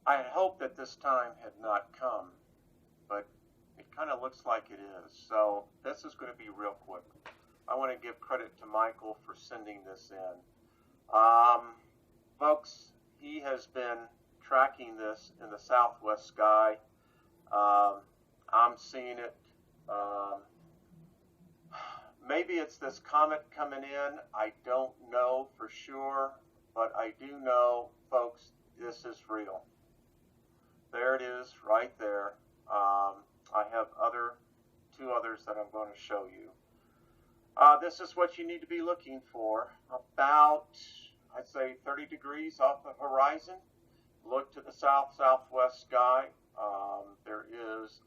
I had hoped that this time had not come, but it kind of looks like it is. So this is going to be real quick. I want to give credit to Michael for sending this in. Folks, he has been tracking this in the southwest sky. I'm seeing it. Maybe it's this comet coming in. I don't know for sure, but I do know, folks, this is real. There it is, right there. I have two others that I'm going to show you. This is what you need to be looking for. About, I'd say, 30 degrees off the horizon. Look to the southwest sky. There is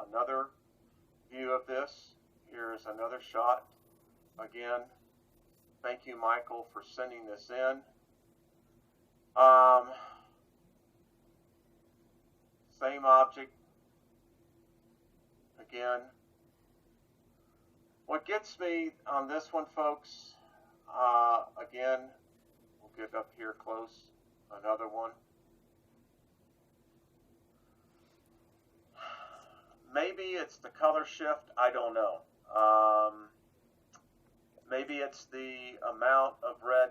another view of this. Here's another shot. Again, thank you, Michael, for sending this in. Same object. Again. What gets me on this one, folks, again, we'll get up here close, another one. Maybe it's the color shift, I don't know. Maybe it's the amount of red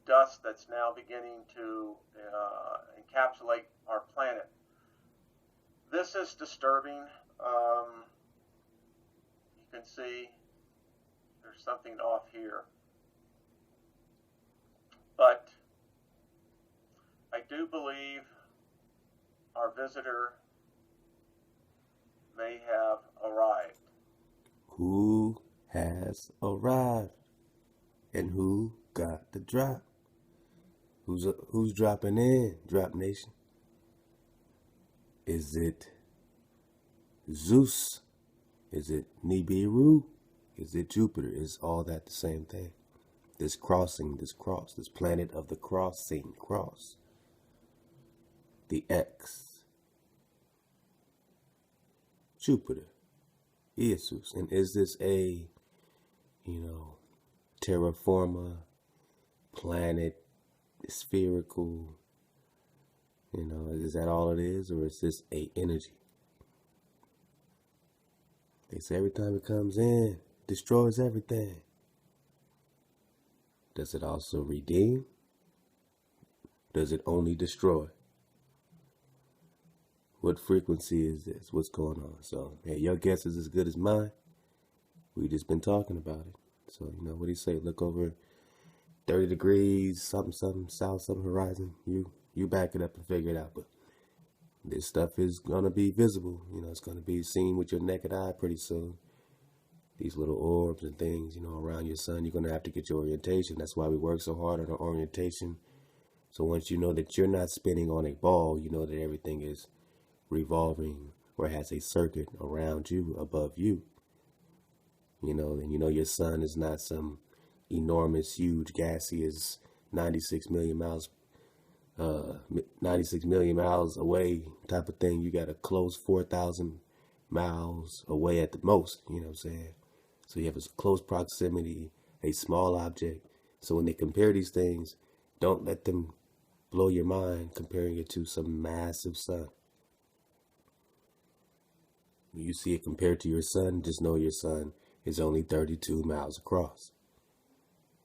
dust that's now beginning to encapsulate our planet. This is disturbing. You can see there's something off here. But I do believe our visitor may have arrived. Who has arrived? And who got the drop? Who's dropping in, Drop Nation? Is it Zeus? Is it Nibiru? Is it Jupiter? Is all that the same thing? This crossing, this cross, this planet of the crossing cross. The X. Jupiter. Zeus. And is this a, terra firma, planet, spherical, is that all it is? Or is this a energy? They say every time it comes in, destroys everything. Does it also redeem? Does it only destroy? What frequency is this? What's going on? So, hey, your guess is as good as mine. We just been talking about it. So, what do you say? Look over 30 degrees, something, south, something horizon. You back it up and figure it out. But this stuff is going to be visible. It's going to be seen with your naked eye pretty soon. These little orbs and things, around your sun. You're going to have to get your orientation. That's why we work so hard on our orientation. So once you know that you're not spinning on a ball, you know that everything is revolving or has a circuit around you, above you. And your sun is not some enormous, huge, gaseous 96 million miles away type of thing. You got a close 4,000 miles away at the most, you know what I'm saying? So you have a close proximity, a small object. So when they compare these things, don't let them blow your mind comparing it to some massive sun. When you see it compared to your sun, just know your sun is only 32 miles across.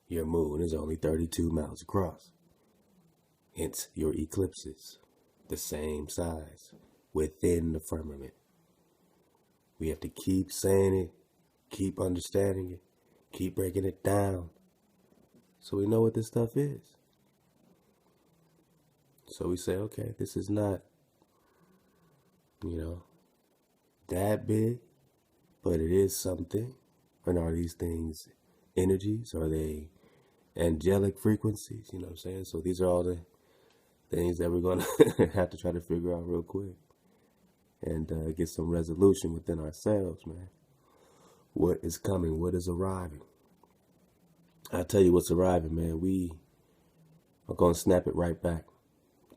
Your moon is only 32 miles across. Hence, your eclipses, the same size, within the firmament. We have to keep saying it, keep understanding it, keep breaking it down, so we know what this stuff is. So we say, okay, this is not, that big, but it is something. And are these things energies? Are they angelic frequencies? You know what I'm saying? So these are all the things that we're going to have to try to figure out real quick. And get some resolution within ourselves, man. What is coming? What is arriving? I'll tell you what's arriving, man. We are going to snap it right back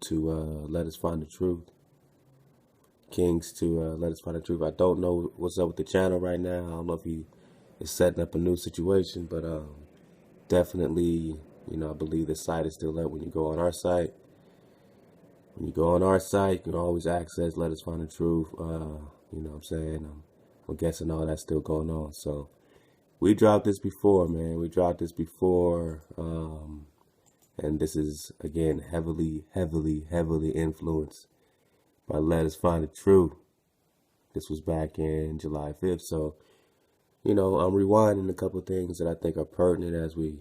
to let us find the truth. Kings to let us find the truth. I don't know what's up with the channel right now. I don't know if he is setting up a new situation, but definitely, I believe the site is still up when you go on our site. When you go on our site, you can always access Let Us Find the Truth. You know what I'm saying? I'm guessing all that's still going on. So we dropped this before, man. We dropped this before. And this is, again, heavily influenced by Let Us Find the Truth. This was back in July 5th. So, you know, I'm rewinding a couple of things that I think are pertinent as we,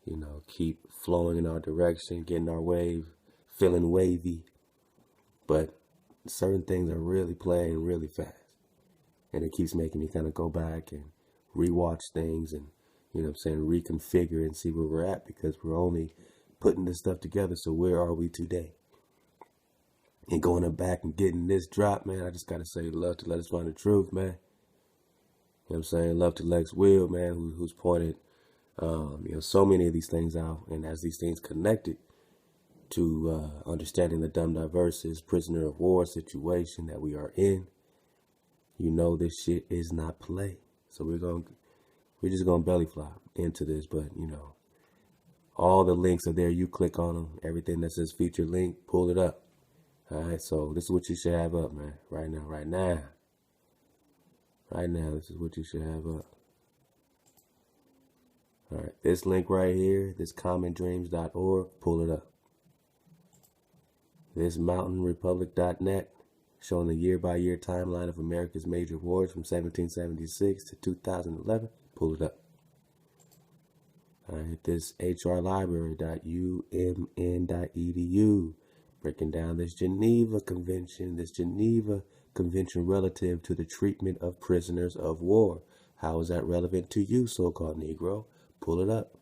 you know, keep flowing in our direction, getting our wave, feeling wavy. But certain things are really playing really fast. And it keeps making me kind of go back and rewatch things and, you know what I'm saying, reconfigure and see where we're at, because we're only putting this stuff together. So where are we today? And going back and getting this drop, man, I just got to say love to Let Us Find the Truth, man. You know what I'm saying? Love to Lex Will, man, who's pointed, you know, so many of these things out. And as these things connected to understanding the dumb Diversas prisoner of war situation that we are in, you know, this shit is not play. So we're just gonna belly flop into this. But you know, all the links are there. You click on them. Everything that says feature link, pull it up. All right. So this is what you should have up, man. Right now. This is what you should have up. All right. This link right here, this commondreams.org, pull it up. This mountainrepublic.net, showing the year-by-year timeline of America's major wars from 1776 to 2011. Pull it up. All right, this hrlibrary.umn.edu, breaking down this Geneva Convention relative to the treatment of prisoners of war. How is that relevant to you, so-called Negro? Pull it up.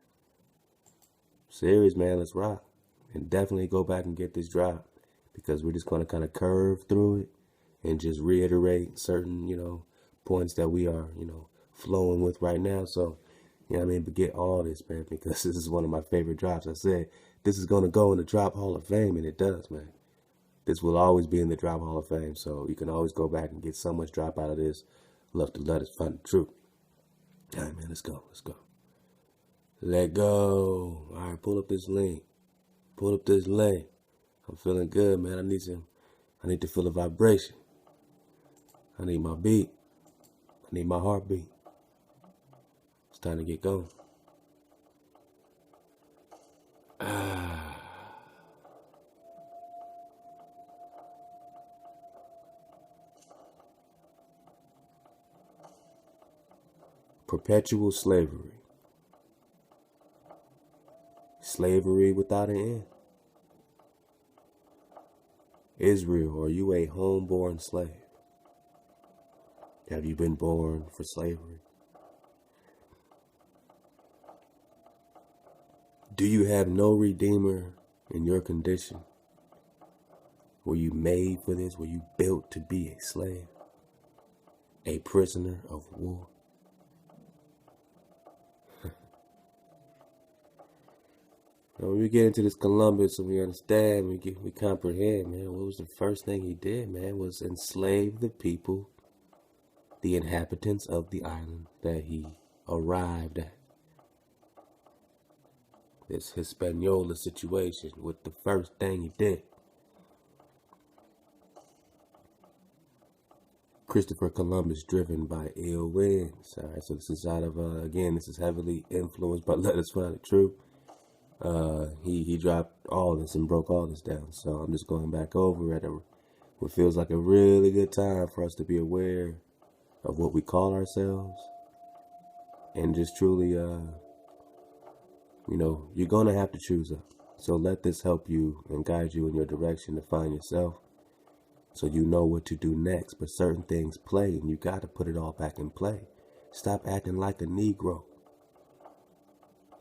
Serious, man, let's rock. And definitely go back and get this drop, because we're just going to kind of curve through it and just reiterate certain, you know, points that we are, you know, flowing with right now. So, you know what I mean? But get all this, man, because this is one of my favorite drops. I said, this is going to go in the Drop Hall of Fame, and it does, man. This will always be in the Drop Hall of Fame, so you can always go back and get so much drop out of this. Love to Let Us Find the Truth. All right, man, let's go. Let go. All right, pull up this link. I'm feeling good, man. I need to feel a vibration. I need my beat. I need my heartbeat. It's time to get going. Perpetual slavery. Slavery without an end. Israel, are you a homeborn slave? Have you been born for slavery? Do you have no redeemer in your condition? Were you made for this? Were you built to be a slave? A prisoner of war? When we get into this Columbus and we understand, we comprehend, man, what was the first thing he did, man, was enslave the people, the inhabitants of the island that he arrived at. This Hispaniola situation with the first thing he did. Christopher Columbus driven by ill winds. All right, so this is out of, again, this is heavily influenced by Let Us Find the Truth. He dropped all this and broke all this down. So I'm just going back over at what feels like a really good time for us to be aware of what we call ourselves, and just truly, you know, you're going to have to choose up. So let this help you and guide you in your direction to find yourself, so you know what to do next. But certain things play, and you got to put it all back in play. Stop acting like a Negro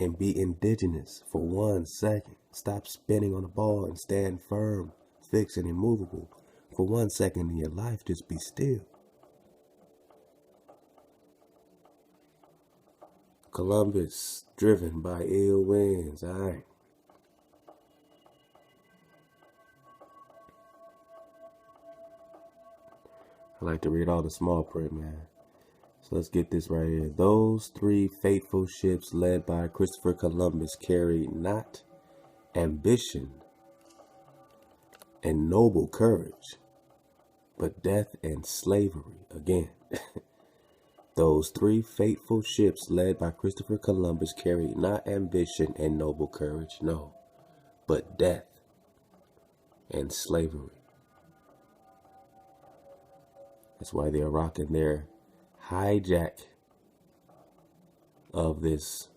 and be indigenous for 1 second. Stop spinning on the ball and stand firm, fixed, and immovable. For 1 second in your life, just be still. Columbus, driven by ill winds. All right. I like to read all the small print, man. So let's get this right here. Those 3 faithful ships led by Christopher Columbus carried not ambition and noble courage, but death and slavery again. Those 3 fateful ships led by Christopher Columbus carried not ambition and noble courage, no, but death and slavery. That's why they're rocking their hijack of this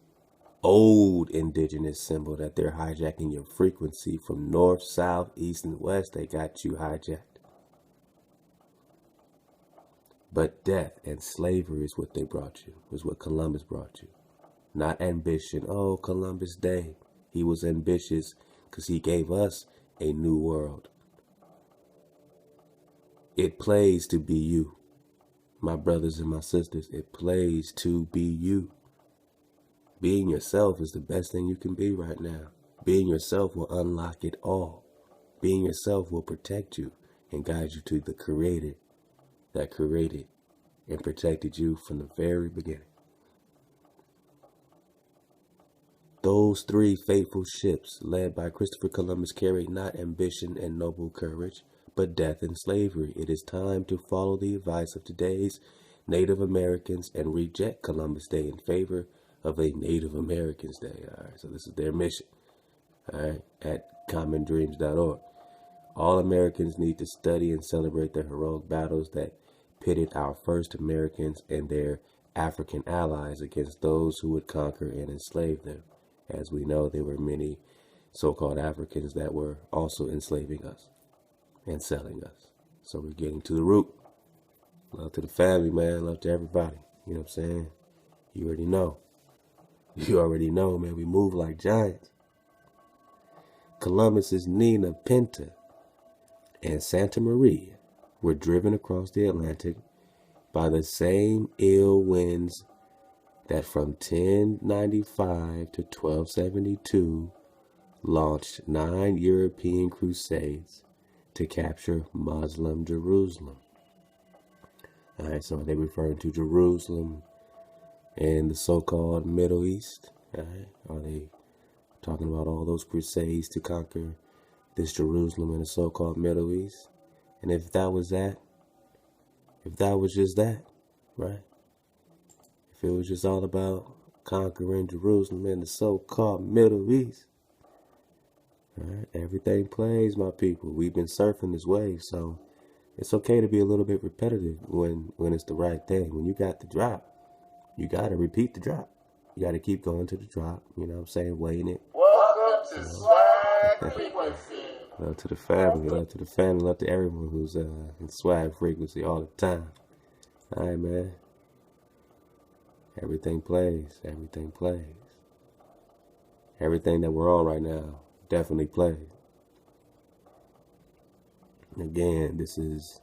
old indigenous symbol, that they're hijacking your frequency from north, south, east, and west. They got you hijacked. But death and slavery is what they brought you, is what Columbus brought you. Not ambition. Oh, Columbus Day. He was ambitious because he gave us a new world. It plays to be you. My brothers and my sisters, it plays to be you. Being yourself is the best thing you can be right now. Being yourself will unlock it all. Being yourself will protect you and guide you to the Creator that created and protected you from the very beginning. Those 3 faithful ships led by Christopher Columbus carried not ambition and noble courage, but death and slavery. It is time to follow the advice of today's Native Americans and reject Columbus Day in favor of a Native Americans Day. All right, so this is their mission. All right, at commondreams.org. All Americans need to study and celebrate the heroic battles that pitted our first Americans and their African allies against those who would conquer and enslave them. As we know, there were many so-called Africans that were also enslaving us and selling us. So we're getting to the root. Love to the family, man. Love to everybody. You know what I'm saying? You already know. You already know, man. We move like giants. Columbus's Nina Pinta and Santa Maria were driven across the Atlantic by the same ill winds that from 1095 to 1272 launched 9 European crusades to capture Muslim Jerusalem. All right, so they're referring to Jerusalem and the so-called Middle East. All right, are they talking about all those crusades to conquer this Jerusalem and the so-called Middle East? And if that was that, if that was just that, right? If it was just all about conquering Jerusalem and the so-called Middle East, right? Everything plays, my people. We've been surfing this wave, so it's okay to be a little bit repetitive when it's the right thing. When you got the drop, you got to repeat the drop. You got to keep going to the drop, you know what I'm saying, weighing it. Welcome to Swag Frequency. Love to the family, love to the family, love to everyone who's in Swag Frequency all the time. All right, man. Everything plays, everything plays. Everything that we're on right now definitely plays. Again, this is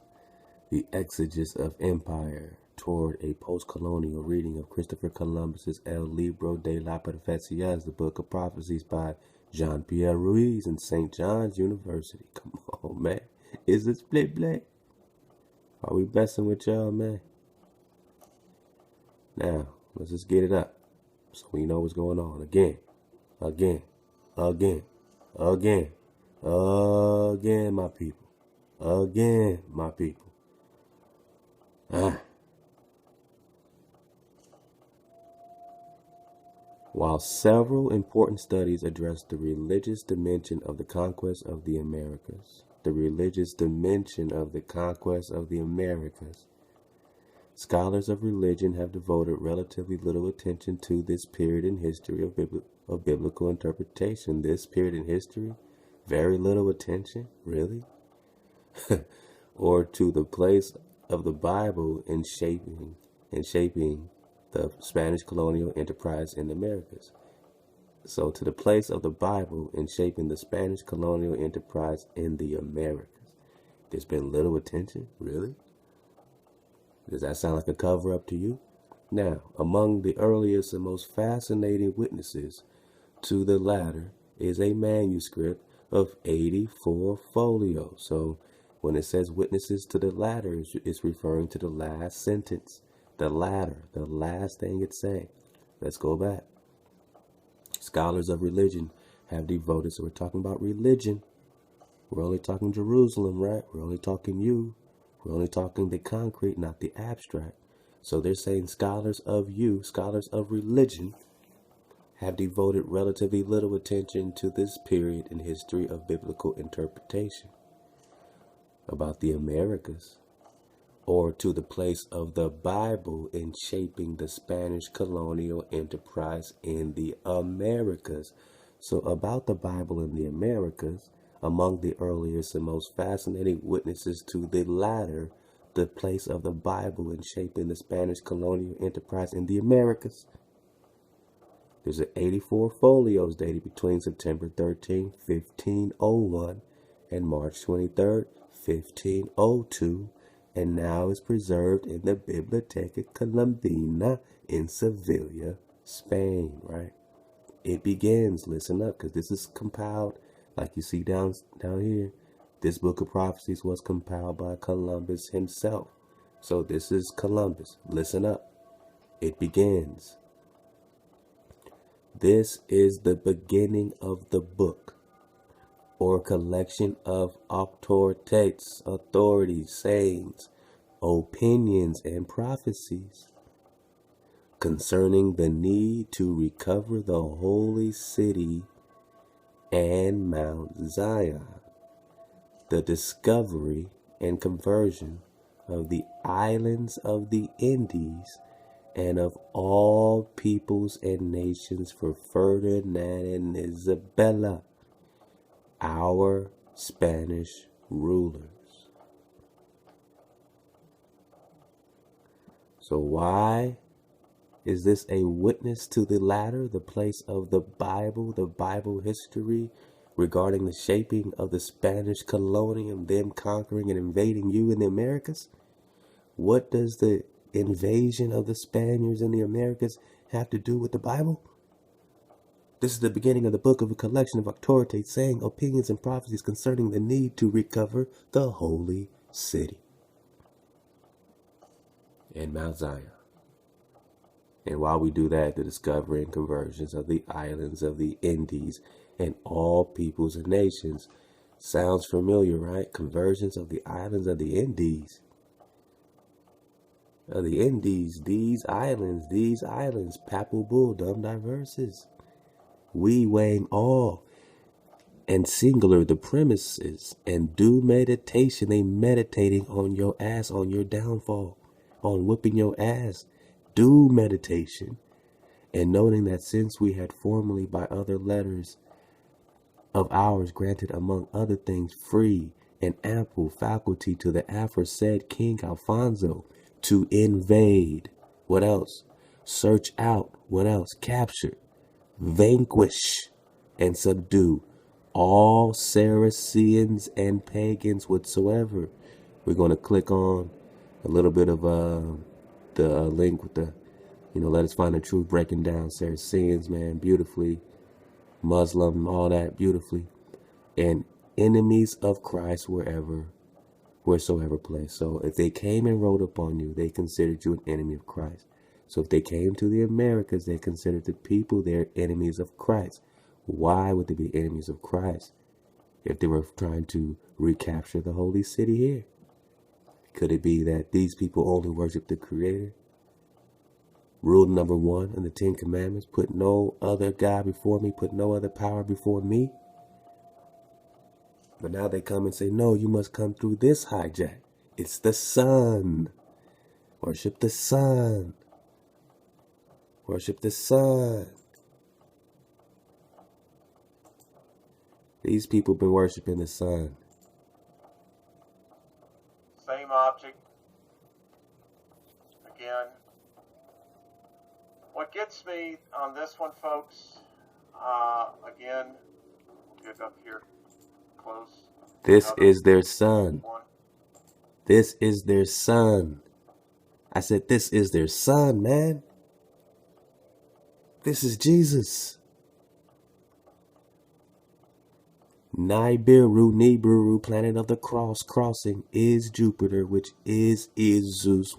the exegesis of empire toward a post-colonial reading of Christopher Columbus's El Libro de la Profecías, the Book of Prophecies by Jean-Pierre Ruiz in St. John's University. Come on, man. Is it split black? Are we messing with y'all, man? Now, let's just get it up so we know what's going on. Again, my people. Again, my people. While several important studies address the religious dimension of the conquest of the Americas, scholars of religion have devoted relatively little attention to this period in history of biblical interpretation. This period in history, very little attention, really? Or to the place of the Bible in shaping the Spanish colonial enterprise in the Americas. So to the place of the Bible in shaping the Spanish colonial enterprise in the Americas. There's been little attention, really? Does that sound like a cover-up to you? Now, among the earliest and most fascinating witnesses to the latter is a manuscript of 84 folios. So when it says witnesses to the latter, it's referring to the last sentence. The latter, the last thing it's saying. Let's go back. Scholars of religion have devoted, so we're talking about religion. We're only talking Jerusalem, right? We're only talking you. We're only talking the concrete, not the abstract. So they're saying scholars of you, scholars of religion, have devoted relatively little attention to this period in history of biblical interpretation about the Americas, or to the place of the Bible in shaping the Spanish colonial enterprise in the Americas. So about the Bible in the Americas, among the earliest and most fascinating witnesses to the latter, the place of the Bible in shaping the Spanish colonial enterprise in the Americas. There's 84 folios dated between September 13, 1501 and March 23, 1502, and now is preserved in the Biblioteca Colombina in Sevilla, Spain, right? It begins, listen up, because this is compiled, like you see down here. This Book of Prophecies was compiled by Columbus himself. So this is Columbus. Listen up. It begins. This is the beginning of the book, or collection of authorities, sayings, opinions, and prophecies concerning the need to recover the holy city and Mount Zion, the discovery and conversion of the islands of the Indies and of all peoples and nations for Ferdinand and Isabella, our Spanish rulers. So why is this a witness to the latter, the place of the Bible history regarding the shaping of the Spanish colonial, them conquering and invading you in the Americas? What does the invasion of the Spaniards in the Americas have to do with the Bible? This is the beginning of the book of a collection of authorities, saying opinions and prophecies concerning the need to recover the holy city and Mount Zion. And while we do that, the discovery and conversions of the islands of the Indies and all peoples and nations. Sounds familiar, right? Conversions of the islands of the Indies. These islands, Papal Bull, dumb Diversas. We weighing all and singular the premises and do meditation. They meditating on your ass, on your downfall, on whipping your ass. Do meditation, and noting that since we had formerly by other letters of ours granted among other things free and ample faculty to the aforesaid King Alfonso to invade, what else? Search out, what else? Capture, vanquish, and subdue all Saracens and pagans whatsoever. We're going to click on a little bit of the link with the, let us find the truth, breaking down Saracens, man, beautifully, Muslim, all that beautifully, and enemies of Christ wheresoever placed. So if they came and rode upon you, they considered you an enemy of Christ. So if they came to the Americas, they considered the people their enemies of Christ. Why would they be enemies of Christ if they were trying to recapture the holy city here? Could it be that these people only worship the Creator? Rule number 1 in the 10 Commandments, put no other God before me, put no other power before me. But now they come and say, no, you must come through this hijack. It's the sun. Worship the sun. Worship the sun. These people been worshiping the sun. Same object. Again. What gets me on this one, folks, again, get up here close. This is their son. This is their son. I said, this is their son, man. This is Jesus. Nibiru, planet of the crossing, is Jupiter, which is Zeus,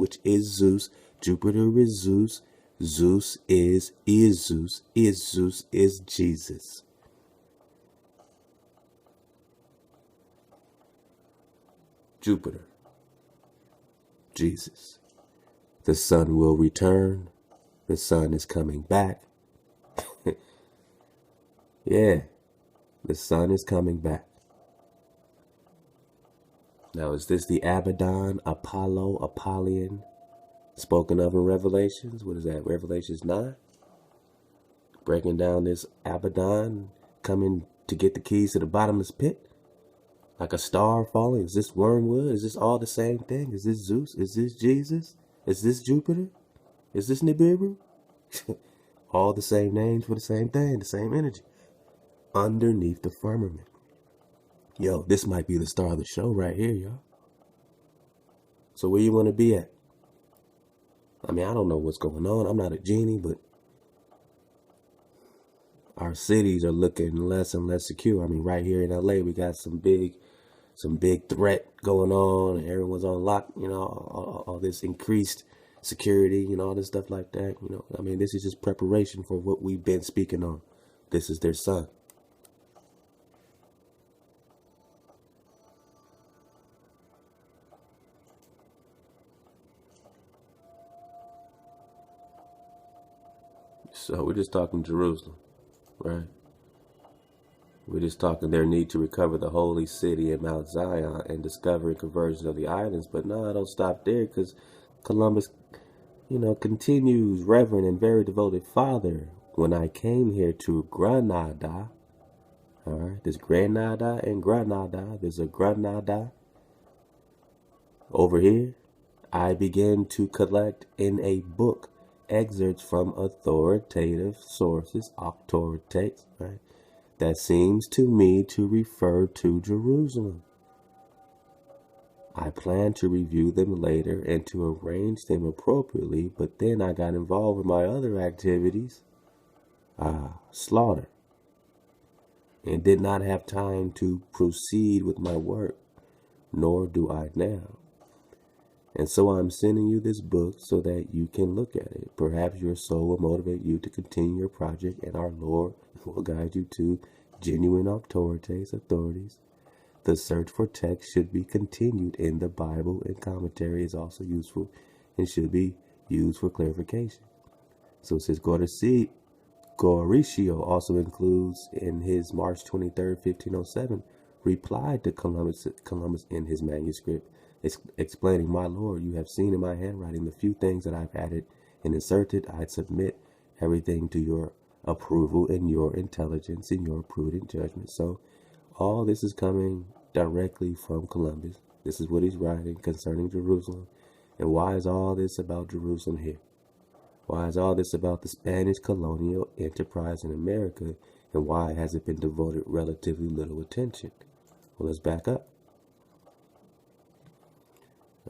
Jupiter is Zeus, Zeus is Zeus is Jesus. Jupiter. Jesus. The sun will return. The sun is coming back. Yeah, the sun is coming back. Now, is this the Abaddon, Apollo, Apollyon, spoken of in Revelations? What is that, Revelations 9? Breaking down this Abaddon, coming to get the keys to the bottomless pit? Like a star falling? Is this wormwood? Is this all the same thing? Is this Zeus? Is this Jesus? Is this Jupiter? Is this Nibiru? All the same names for the same thing, the same energy. Underneath the firmament. Yo, this might be the star of the show right here, y'all. So where you want to be at? I mean, I don't know what's going on. I'm not a genie, but our cities are looking less and less secure. I mean, right here in LA, we got some big threat going on, and everyone's on lock, you know, all this increased security, you know, all this stuff like that, you know. I mean, this is just preparation for what we've been speaking on. This is their son. So we're just talking Jerusalem, right? We're just talking their need to recover the holy city and Mount Zion and discover and conversion of the islands. But no, I don't stop there, because Columbus, you know, continues, Reverend and very devoted Father, when I came here to Granada, all right, there's Granada and Granada, there's a Granada over here. I began to collect in a book excerpts from authoritative sources, authorities, right, that seems to me to refer to Jerusalem. I plan to review them later and to arrange them appropriately, but then I got involved in my other activities, slaughter, and did not have time to proceed with my work, nor do I now. And so I'm sending you this book so that you can look at it. Perhaps your soul will motivate you to continue your project, and our Lord will guide you to genuine authorities. The search for text should be continued in the Bible, and commentary is also useful and should be used for clarification. So it says Mauricio also includes in his March 23rd, 1507, replied to Columbus in his manuscript, explaining, my Lord, you have seen in my handwriting the few things that I've added and inserted. I submit everything to your approval and your intelligence and your prudent judgment. So all this is coming directly from Columbus. This is what he's writing concerning Jerusalem. And why is all this about Jerusalem here? Why is all this about the Spanish colonial enterprise in America? And why has it been devoted relatively little attention? Well, let's back up.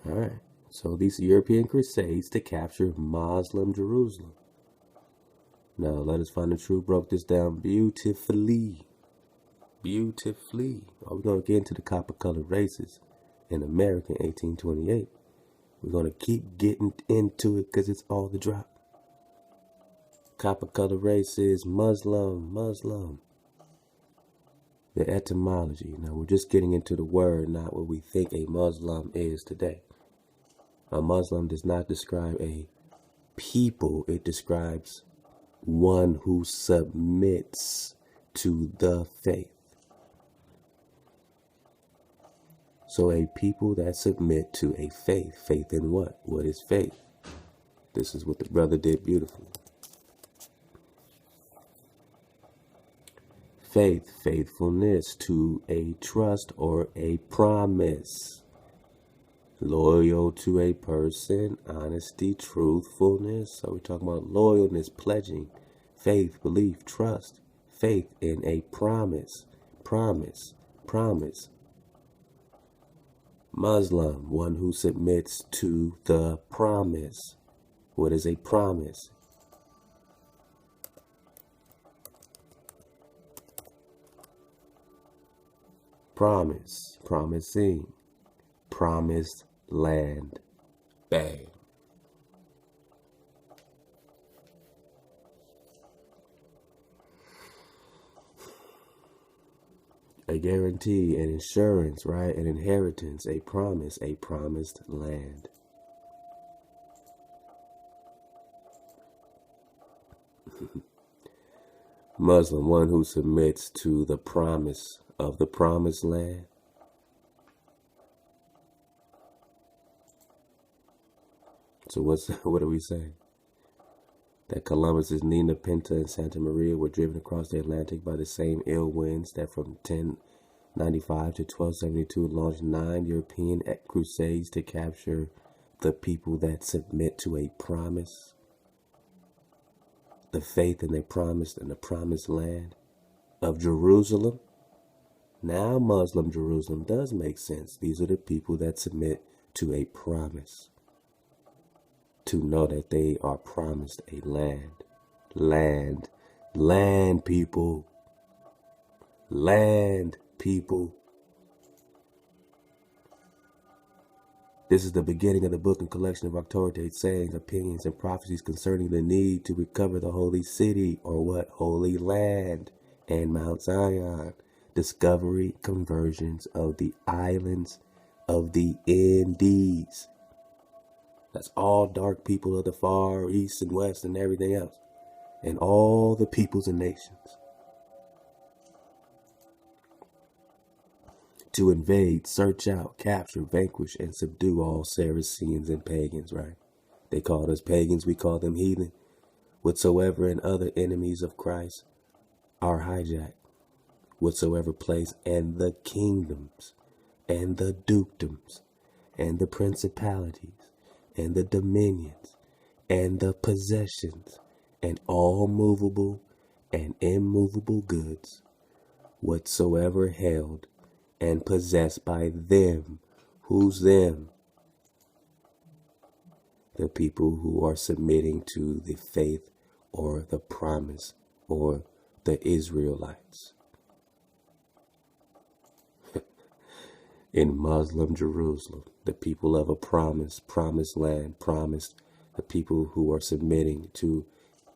All right. So these European crusades to capture Muslim Jerusalem. Now, let us find the truth. Broke this down beautifully. Beautifully. We're going to get into the copper-colored races in America in 1828. We're going to keep getting into it because it's all the drop. Copper-colored races, Muslim. The etymology. Now, we're just getting into the word, not what we think a Muslim is today. A Muslim does not describe a people. It describes one who submits to the faith. So a people that submit to a faith. Faith in what? What is faith? This is what the brother did beautifully. Faith, faithfulness to a trust or a promise. Loyal to a person, honesty, truthfulness. So we're talking about loyalness, pledging, faith, belief, trust, faith in a promise. Muslim, one who submits to the promise. What is a promise? Promise, promising, promised land. Bang. A guarantee, an insurance, right? An inheritance, a promise, a promised land. Muslim, one who submits to the promise of the promised land. So what are we saying? That Columbus's Nina, Pinta, and Santa Maria were driven across the Atlantic by the same ill winds that from 1095 to 1272 launched 9 European crusades to capture the people that submit to a promise, the faith in the promised land of Jerusalem. Now Muslim Jerusalem does make sense. These are the people that submit to a promise, to know that they are promised a land, people, land, people. This is the beginning of the book and collection of authoritative sayings, opinions, and prophecies concerning the need to recover the holy city, or what? Holy land, and Mount Zion. Discovery, conversions of the islands of the Indies. That's all dark people of the far east and west and everything else. And all the peoples and nations. To invade, search out, capture, vanquish, and subdue all Saracens and pagans, right? They called us pagans, we call them heathen. Whatsoever and other enemies of Christ are hijacked. Whatsoever place, and the kingdoms, and the dukedoms, and the principalities, and the dominions, and the possessions, and all movable and immovable goods, whatsoever held and possessed by them. Who's them? The people who are submitting to the faith or the promise, or the Israelites. In Muslim Jerusalem, the people of a promised land, promised, the people who are submitting to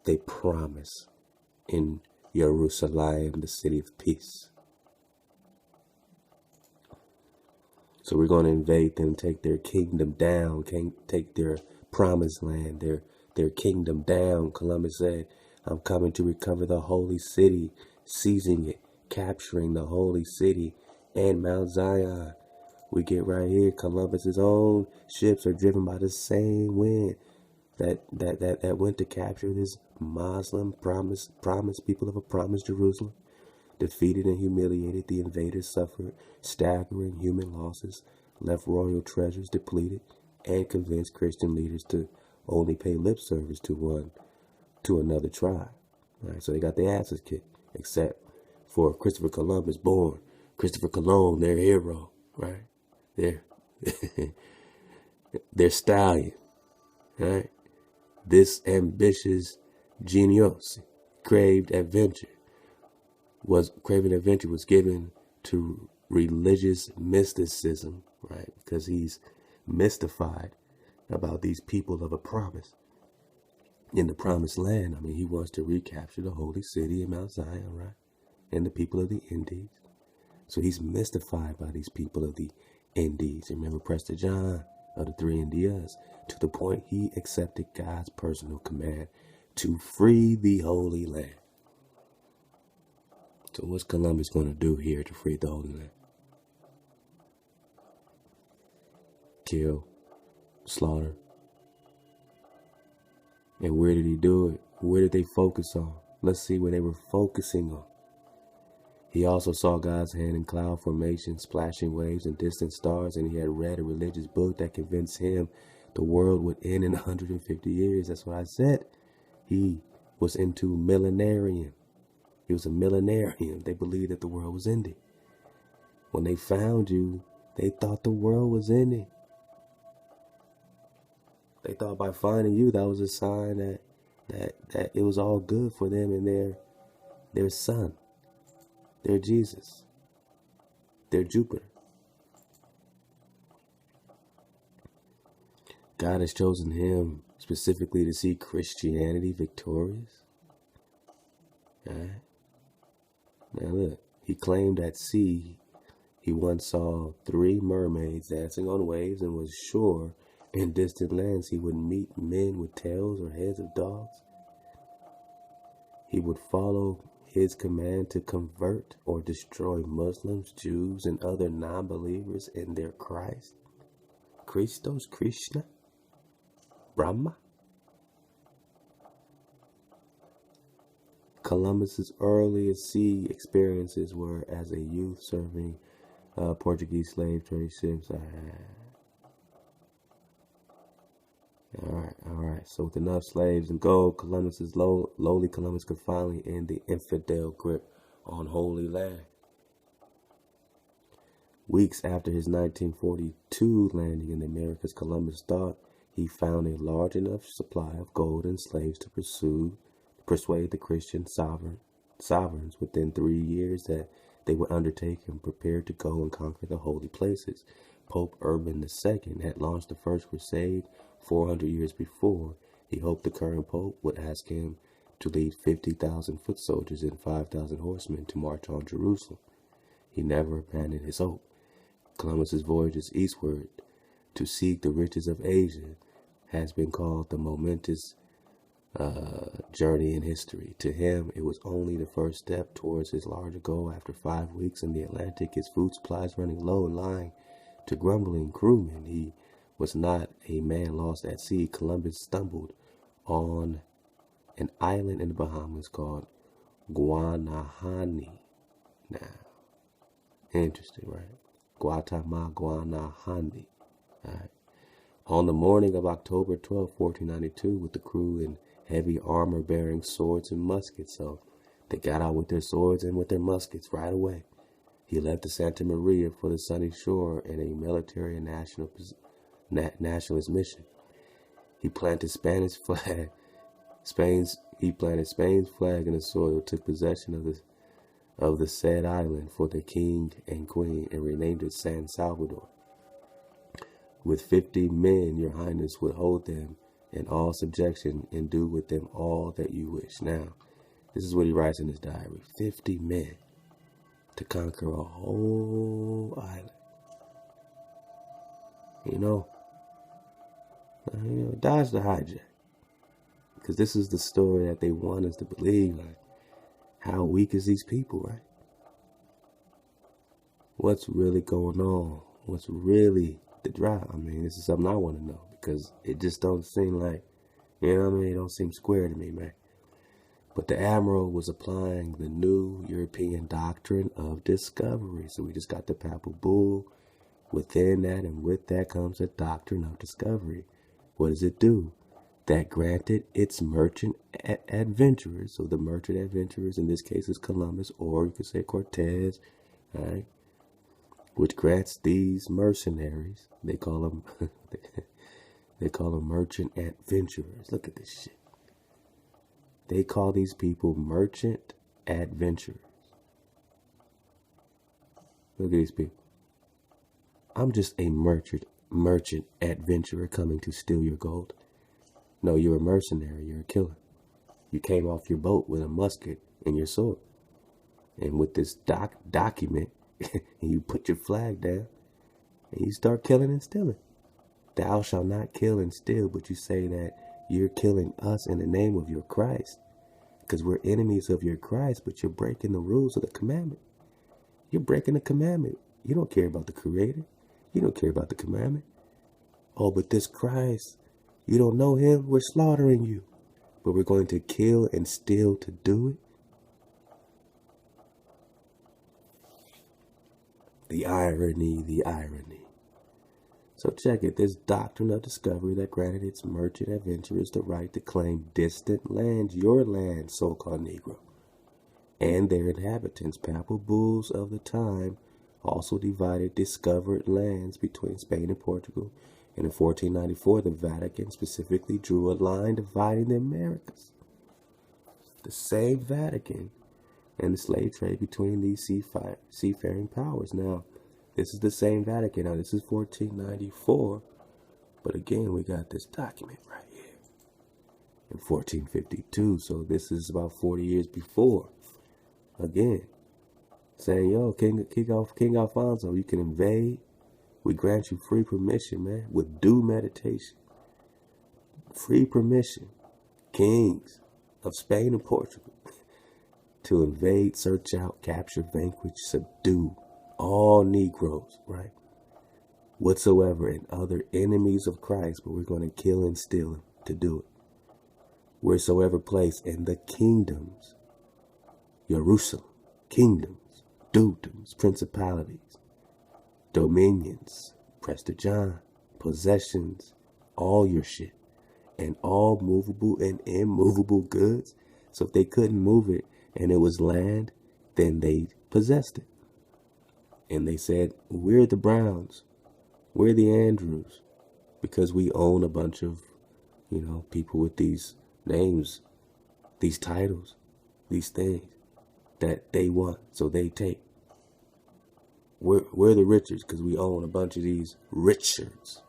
the promise in Jerusalem, the city of peace. So we're going to invade them, take their kingdom down, take their promised land, their kingdom down. Columbus said, I'm coming to recover the holy city, seizing it, capturing the holy city and Mount Zion. We get right here, Columbus's own ships are driven by the same wind that went to capture this Muslim promised people of a promised Jerusalem. Defeated and humiliated, the invaders suffered staggering human losses, left royal treasures depleted, and convinced Christian leaders to only pay lip service to another tribe. Right? So they got their asses kicked, except for Christopher Columbus, born Christopher Cologne, their hero, right? Their stallion, right? This ambitious genius, craving adventure was given to religious mysticism, right? Because he's mystified about these people of a promise in the promised land. I mean, he wants to recapture the holy city in Mount Zion, right? And the people of the Indies. So he's mystified by these people of the Indies. Remember Prester John of the 3 Indias, to the point he accepted God's personal command to free the Holy Land. So what's Columbus going to do here to free the Holy Land? Kill, slaughter. And where did he do it? Where did they focus on? Let's see where they were focusing on. He also saw God's hand in cloud formation, splashing waves and distant stars, and he had read a religious book that convinced him the world would end in 150 years. That's what I said. He was into millenarian. He was a millenarian. They believed that the world was ending. When they found you, they thought the world was ending. They thought by finding you, that was a sign that it was all good for them and their son. They're Jesus. They're Jupiter. God has chosen him specifically to see Christianity victorious. All right. Now look, He claimed at sea he once saw 3 mermaids dancing on waves and was sure in distant lands he would meet men with tails or heads of dogs. He would follow his command to convert or destroy Muslims, Jews, and other non-believers in their Christ, Christos, Krishna, Brahma. Columbus's earliest sea experiences were as a youth serving Portuguese slave trade ships. Alright. So with enough slaves and gold, lowly Columbus could finally end the infidel grip on Holy Land. Weeks after his 1942 landing in the Americas, Columbus thought he found a large enough supply of gold and slaves to persuade the Christian sovereigns within 3 years that they would undertake and prepare to go and conquer the holy places. Pope Urban II had launched the first crusade 400 years before. He hoped the current pope would ask him to lead 50,000 foot soldiers and 5,000 horsemen to march on Jerusalem. He never abandoned his hope. Columbus's voyages eastward to seek the riches of Asia has been called the momentous journey in history. To him, it was only the first step towards his larger goal. After 5 weeks in the Atlantic, his food supplies running low and lying to grumbling crewmen, he was not a man lost at sea. Columbus stumbled on an island in the Bahamas called Guanahani. Now, interesting, right? Guanahani. All right. On the morning of October 12, 1492, with the crew in heavy armor bearing swords and muskets, so they got out with their swords and with their muskets right away. He left the Santa Maria for the sunny shore in a military and nationalist mission. He planted Spain's flag in the soil, took possession of the said island for the king and queen, and renamed it San Salvador. With 50 men, your highness would hold them in all subjection and do with them all that you wish. Now, this is what he writes in his diary. 50 men to conquer a whole island. Dodge the hijack. Because this is the story that they want us to believe. Like, how weak is these people, right? What's really going on? What's really the drive? I mean, this is something I want to know, because it just don't seem like, it don't seem square to me, man. But the admiral was applying the new European doctrine of discovery. So we just got the Papal bull. Within that, and with that comes a doctrine of discovery. What does it do? That granted its merchant adventurers, so the merchant adventurers in this case is Columbus, or you could say Cortez, right? Which grants these mercenaries, they call them merchant adventurers. Look at this shit. They call these people merchant adventurers. Look at these people. I'm just a merchant adventurer coming to steal your gold. No, you're a mercenary. You're a killer. You came off your boat with a musket and your sword. And with this document, and you put your flag down, and you start killing and stealing. Thou shalt not kill and steal, but you say that you're killing us in the name of your Christ. Because we're enemies of your Christ, but you're breaking the rules of the commandment. You're breaking the commandment. You don't care about the Creator. You don't care about the commandment. Oh, but this Christ, you don't know him? We're slaughtering you. But we're going to kill and steal to do it? The irony, the irony. So check it. This doctrine of discovery that granted its merchant adventurers the right to claim distant lands, your land, so-called Negro, and their inhabitants. Papal bulls of the time also divided discovered lands between Spain and Portugal. And in 1494, the Vatican specifically drew a line dividing the Americas. The same Vatican and the slave trade between these seafaring powers. Now, this is the same Vatican. Now, this is 1494. But again, we got this document right here in 1452. So this is about 40 years before. Again, saying, yo, King Alfonso, you can invade. We grant you free permission, man, with due meditation. Free permission. Kings of Spain and Portugal to invade, search out, capture, vanquish, subdue all Negroes, right? Whatsoever, and other enemies of Christ, but we're going to kill and steal him to do it. Wheresoever place in the kingdoms, Jerusalem, kingdoms, dukedoms, principalities, dominions, Prester John, possessions, all your shit, and all movable and immovable goods. So if they couldn't move it and it was land, then they possessed it. And they said, we're the Browns, we're the Andrews, because we own a bunch of, people with these names, these titles, these things that they want, so they take. We're the Richards because we own a bunch of these Richards.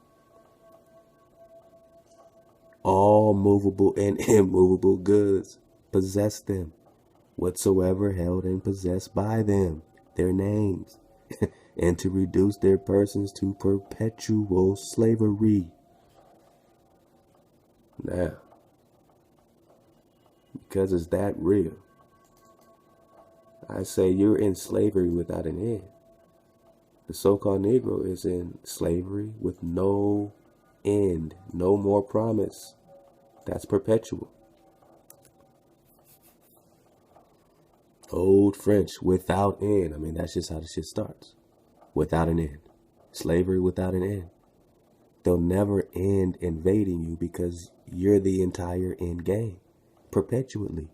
All movable and immovable goods, possess them, whatsoever held and possessed by them, their names, and to reduce their persons to perpetual slavery. Now, because it's that real, I say you're in slavery without an end. The so-called Negro is in slavery with no end, no more promise. That's perpetual. Old French, without end. I mean, that's just how the shit starts. Without an end. Slavery without an end. They'll never end invading you because you're the entire end game. Perpetually.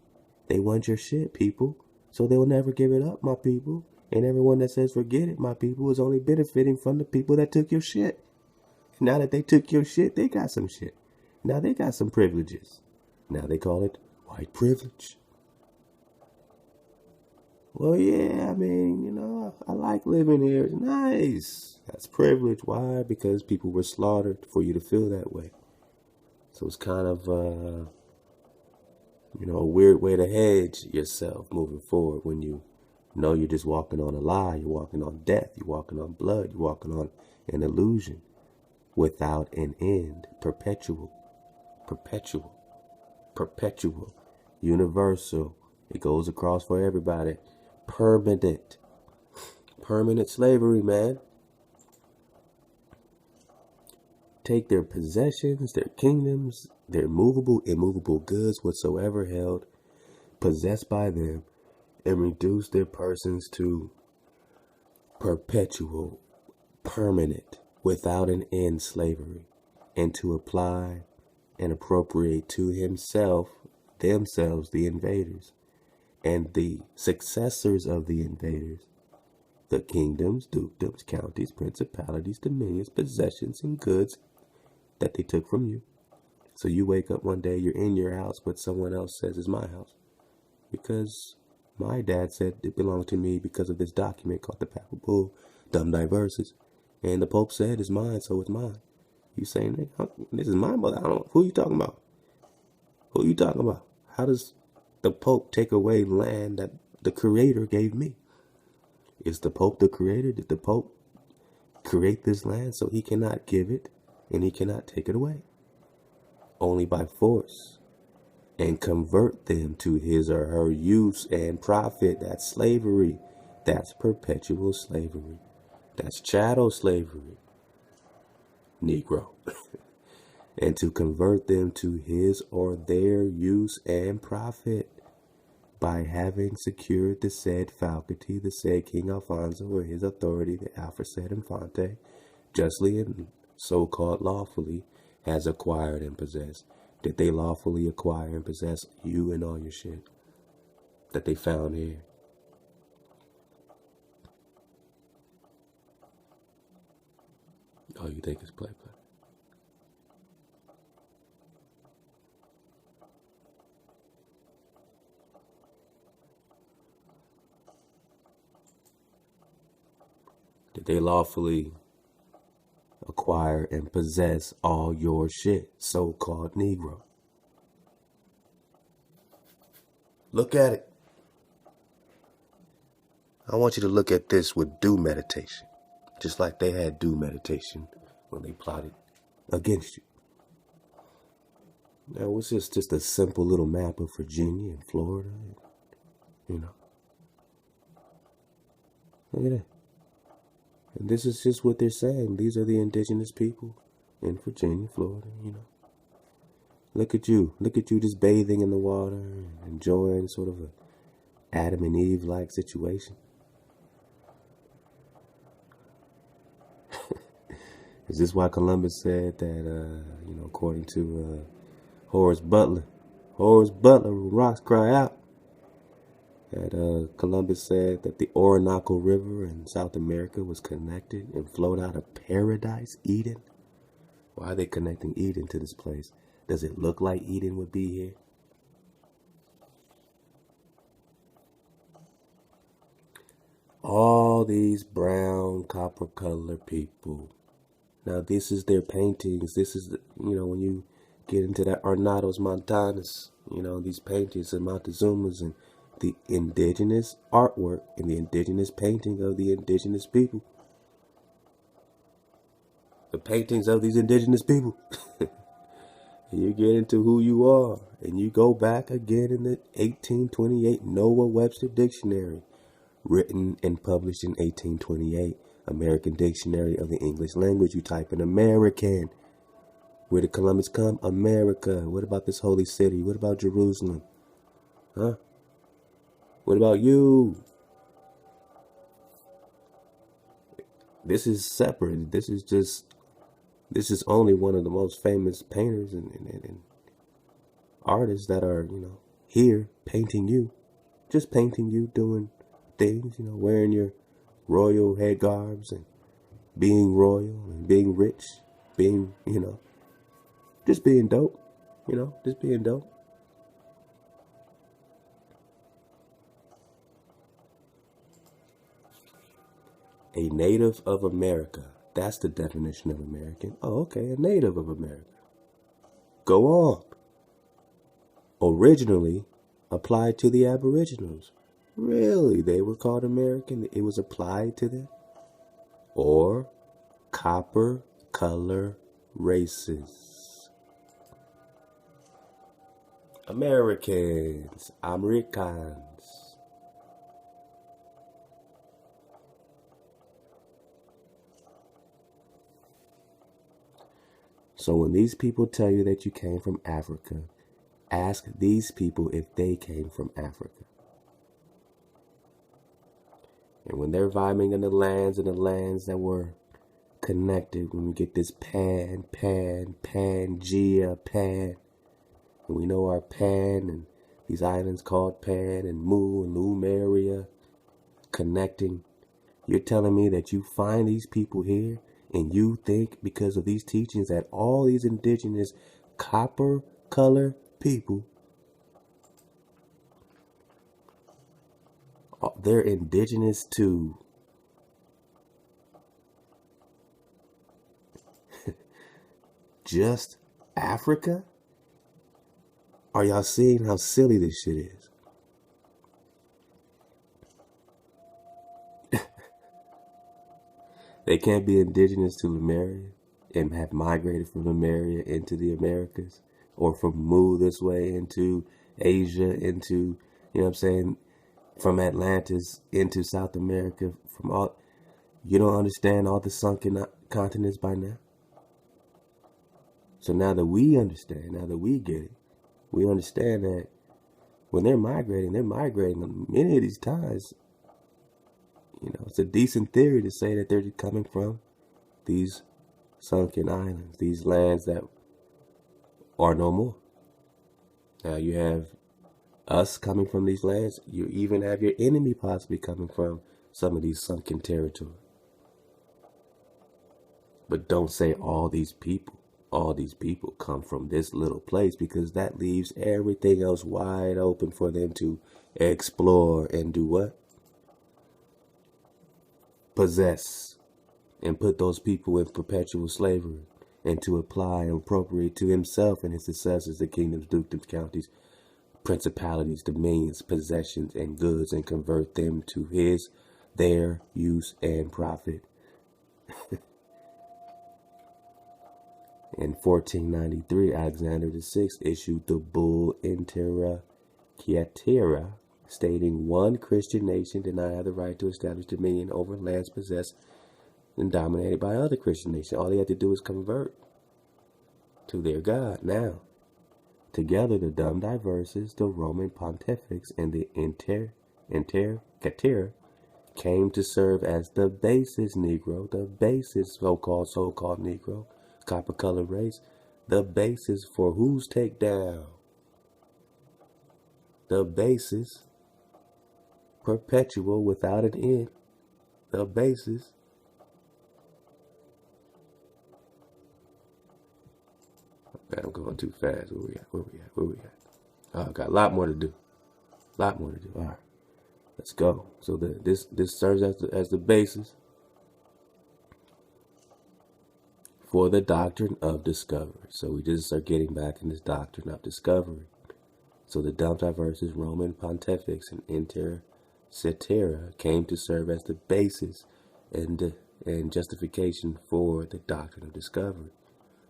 They want your shit, people. So they'll never give it up, my people. And everyone that says forget it, my people, is only benefiting from the people that took your shit. Now that they took your shit, they got some shit. Now they got some privileges. Now they call it white privilege. Well, yeah, I mean, I like living here. It's nice. That's privilege. Why? Because people were slaughtered for you to feel that way. So it's kind of, a weird way to hedge yourself moving forward when you know you're just walking on a lie. You're walking on death. You're walking on blood. You're walking on an illusion without an end. Perpetual. Perpetual. Perpetual. Universal. It goes across for everybody. Permanent. Permanent slavery, man. Take their possessions, their kingdoms, their movable, immovable goods whatsoever held, possessed by them, and reduce their persons to perpetual, permanent, without an end slavery, and to apply and appropriate to themselves, the invaders, and the successors of the invaders, the kingdoms, dukedoms, counties, principalities, dominions, possessions, and goods that they took from you. So you wake up one day, you're in your house, but someone else says it's my house. Because my dad said it belonged to me because of this document called the Papal, Diversas. And the Pope said it's mine, so it's mine. You saying, this is my mother. I don't know. Who are you talking about? Who are you talking about? How does the Pope take away land that the Creator gave me? Is the Pope the Creator? Did the Pope create this land so he cannot give it and he cannot take it away? Only by force, and convert them to his or her use and profit. That's slavery. That's perpetual slavery. That's chattel slavery. Negro. And to convert them to his or their use and profit by having secured the said faculty, the said King Alfonso, or his authority, the aforesaid Infante, justly and so-called lawfully, has acquired and possessed. Did they lawfully acquire and possess you and all your shit that they found here? Oh, you think it's play? Did they lawfully acquire and possess all your shit, so-called Negro? Look at it. I want you to look at this with due meditation, just like they had due meditation when they plotted against you. Now, it's just a simple little map of Virginia and Florida, you know. Look at that. And this is just what they're saying. These are the indigenous people in Virginia, Florida, you know. Look at you just bathing in the water and enjoying sort of a Adam and Eve-like situation. Is this why Columbus said that, according to Horace Butler, when rocks cry out, that Columbus said that the Orinoco River in South America was connected and flowed out of paradise, Eden? Why are they connecting Eden to this place? Does it look like Eden would be here? All these brown, copper color people. Now, this is their paintings. This is, when you get into that Ornatos Montanas, these paintings and Montezumas and the indigenous artwork and the indigenous painting of the indigenous people. The paintings of these indigenous people. You get into who you are, and you go back again in the 1828 Noah Webster Dictionary, written and published in 1828, American Dictionary of the English Language. You type in American. Where did Columbus come? America. What about this holy city? What about Jerusalem? Huh? What about you? This is separate. This is only one of the most famous painters and artists that are, here painting you. Just painting you, doing things, wearing your royal head garbs and being royal and being rich, being, just being dope, just being dope. A native of America. That's the definition of American. Oh, okay, a native of America. Go on. Originally applied to the Aboriginals. Really? They were called American? It was applied to them? Or copper color races. Americans. Ame'ricans. So when these people tell you that you came from Africa, ask these people if they came from Africa. And when they're vibing in the lands that were connected, when we get this Pangea, Pan, and we know our Pan and these islands called Pan and Mu and Umeria connecting, you're telling me that you find these people here and you think because of these teachings that all these indigenous copper color people, they're indigenous to just Africa? Are y'all seeing how silly this shit is? They can't be indigenous to Lemuria and have migrated from Lemuria into the Americas, or from Mu this way into Asia, into, from Atlantis into South America, from all. You don't understand all the sunken continents by now? So now that we understand, now that we get it, we understand that when they're migrating many of these times. It's a decent theory to say that they're coming from these sunken islands, these lands that are no more. Now you have us coming from these lands. You even have your enemy possibly coming from some of these sunken territory. But don't say all these people come from this little place, because that leaves everything else wide open for them to explore and do what? Possess and put those people in perpetual slavery, and to apply and appropriate to himself and his successors the kingdoms, dukedoms, counties, principalities, dominions, possessions, and goods, and convert them to his their use and profit. In 1493, Alexander VI issued the bull In Terra Quietera, stating one Christian nation did not have the right to establish dominion over lands possessed and dominated by other Christian nations. All they had to do is convert to their God. Now, together the dumb Diversas, the Roman pontifex, and the Catera came to serve as the basis Negro, the basis so-called Negro, copper colored race, the basis for whose takedown? The basis, perpetual without an end, the basis. Man, I'm going too fast. Where we at? Oh, got a lot more to do. All right, let's go. So this serves as the basis for the doctrine of discovery. So we just are getting back in this doctrine of discovery. So the dumb Diversas, Roman pontifex, and Inter Cetera came to serve as the basis and justification for the doctrine of discovery.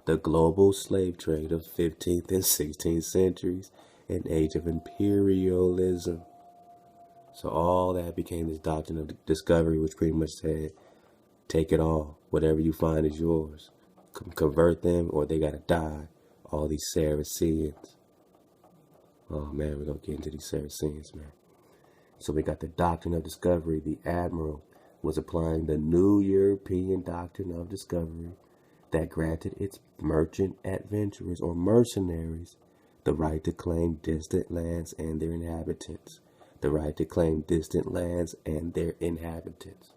The global slave trade of 15th and 16th centuries, an age of imperialism. So all that became this doctrine of discovery, which pretty much said, take it all. Whatever you find is yours. Convert them or they gotta die. All these Saracens. Oh man, we're gonna get into these Saracens, man. So we got the doctrine of discovery. The admiral was applying the new European doctrine of discovery that granted its merchant adventurers or mercenaries the right to claim distant lands and their inhabitants. The right to claim distant lands and their inhabitants.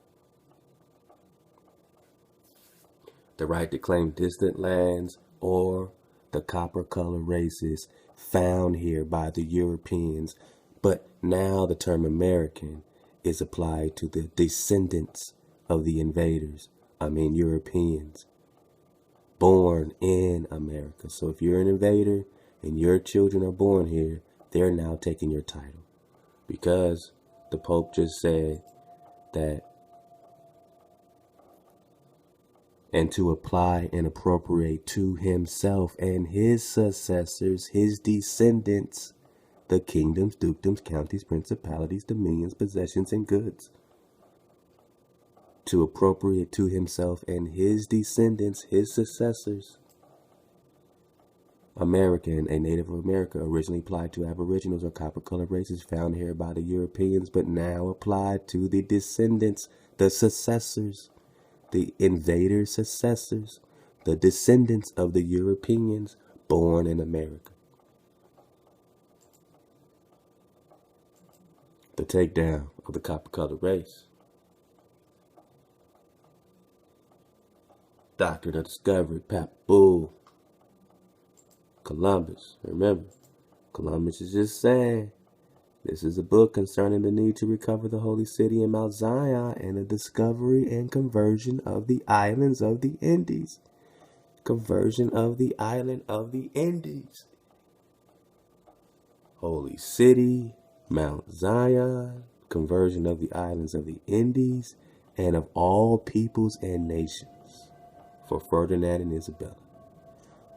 The right to claim distant lands or the copper color races found here by the Europeans, but now the term American is applied to the descendants of the invaders, Europeans, born in America. So if you're an invader and your children are born here, they're now taking your title. Because the Pope just said that, and to apply and appropriate to himself and his successors, his descendants, the kingdoms, dukedoms, counties, principalities, dominions, possessions, and goods. To appropriate to himself and his descendants, his successors. American, a native of America, originally applied to aboriginals or copper-colored races found here by the Europeans, but now applied to the descendants, the successors, the invader successors, the descendants of the Europeans born in America. The takedown of the copper-colored race. Doctrine of discovery, Papal. Columbus. Remember, Columbus is just saying, this is a book concerning the need to recover the holy city in Mount Zion and the discovery and conversion of the islands of the Indies. Conversion of the island of the Indies. Holy city, Mount Zion, conversion of the islands of the Indies, and of all peoples and nations, for Ferdinand and Isabella.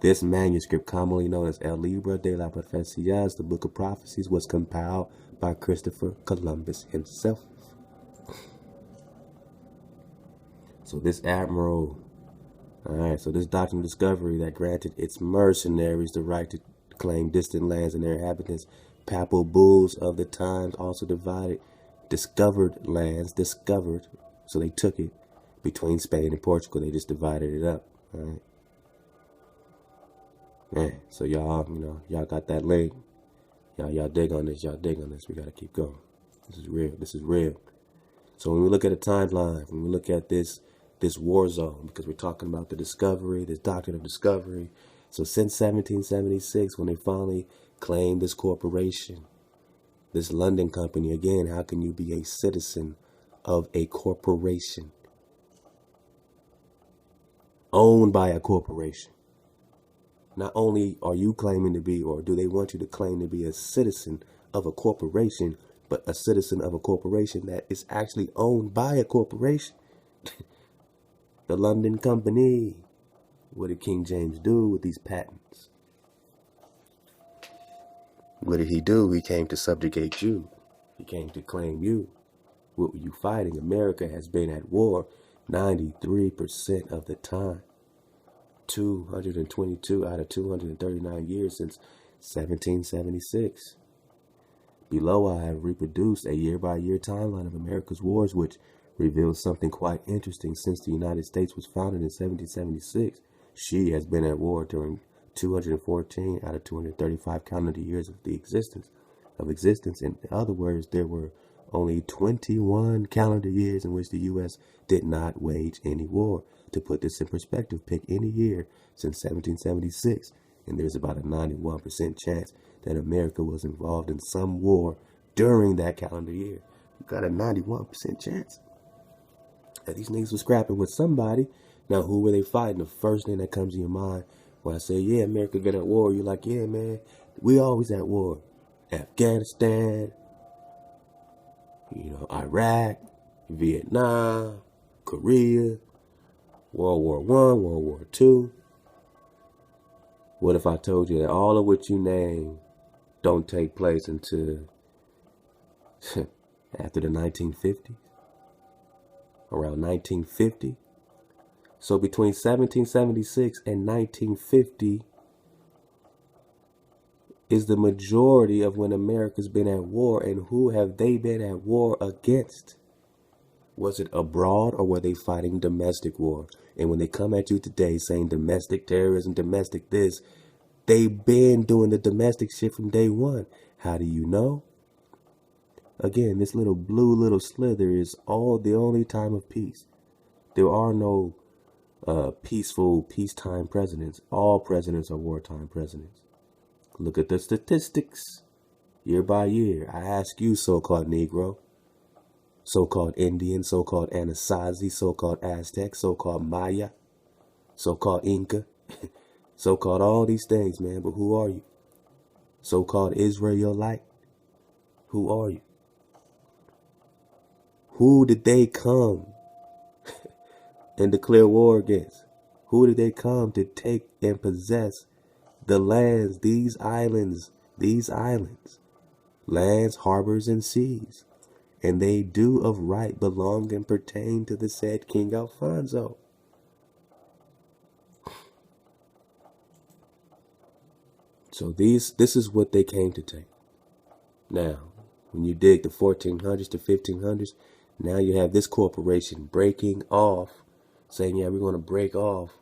This manuscript, commonly known as El Libro de las Profecías, the Book of Prophecies, was compiled by Christopher Columbus himself. So this admiral, so this doctrine of discovery that granted its mercenaries the right to claim distant lands and their inhabitants. Papal bulls of the times also discovered lands, so they took it between Spain and Portugal. They just divided it up, all right? Man, so y'all got that link. Y'all dig on this. We got to keep going. This is real. So when we look at a timeline, when we look at this war zone, because we're talking about the discovery, this doctrine of discovery. So since 1776, when they finally claimed this corporation, this London company, again, how can you be a citizen of a corporation owned by a corporation? Not only are you claiming to be, or do they want you to claim to be a citizen of a corporation, but a citizen of a corporation that is actually owned by a corporation. The London Company. What did King James do with these patents? What did he do? He came to subjugate you. He came to claim you. What were you fighting? America has been at war 93% of the time. 222 out of 239 years since 1776. Below, I have reproduced a year-by-year timeline of America's wars, which reveals something quite interesting. Since the United States was founded in 1776, she has been at war during 214 out of 235 calendar years of existence. In other words, there were only 21 calendar years in which the U.S. did not wage any war. To put this in perspective, pick any year since 1776, and there's about a 91% chance that America was involved in some war during that calendar year. You got a 91% chance that these niggas were scrapping with somebody. Now, who were they fighting? The first thing that comes to your mind when I say, yeah, America been at war, you're like, yeah, man, we always at war. Afghanistan, Iraq, Vietnam, Korea, World War I, World War II. What if I told you that all of what you name don't take place until after the 1950s? Around 1950? So between 1776 and 1950 is the majority of when America's been at war. And who have they been at war against? Was it abroad, or were they fighting domestic war? And when they come at you today saying domestic terrorism, domestic this, they've been doing the domestic shit from day one. How do you know? Again, this little blue little slither is the only time of peace. There are no peaceful peacetime presidents. All presidents are wartime presidents. Look at the statistics. Year by year, I ask you, so-called Negro, so-called Indian, so-called Anasazi, so-called Aztec, so-called Maya, so-called Inca, so-called all these things, man. But who are you? So-called Israelite, who are you? Who did they come and declare war against? Who did they come to take and possess the lands, these islands, lands, harbors, and seas? And they do of right belong and pertain to the said King Alfonso. So this is what they came to take. Now, when you dig the 1400s to 1500s, now you have this corporation breaking off, saying, yeah, we're going to break off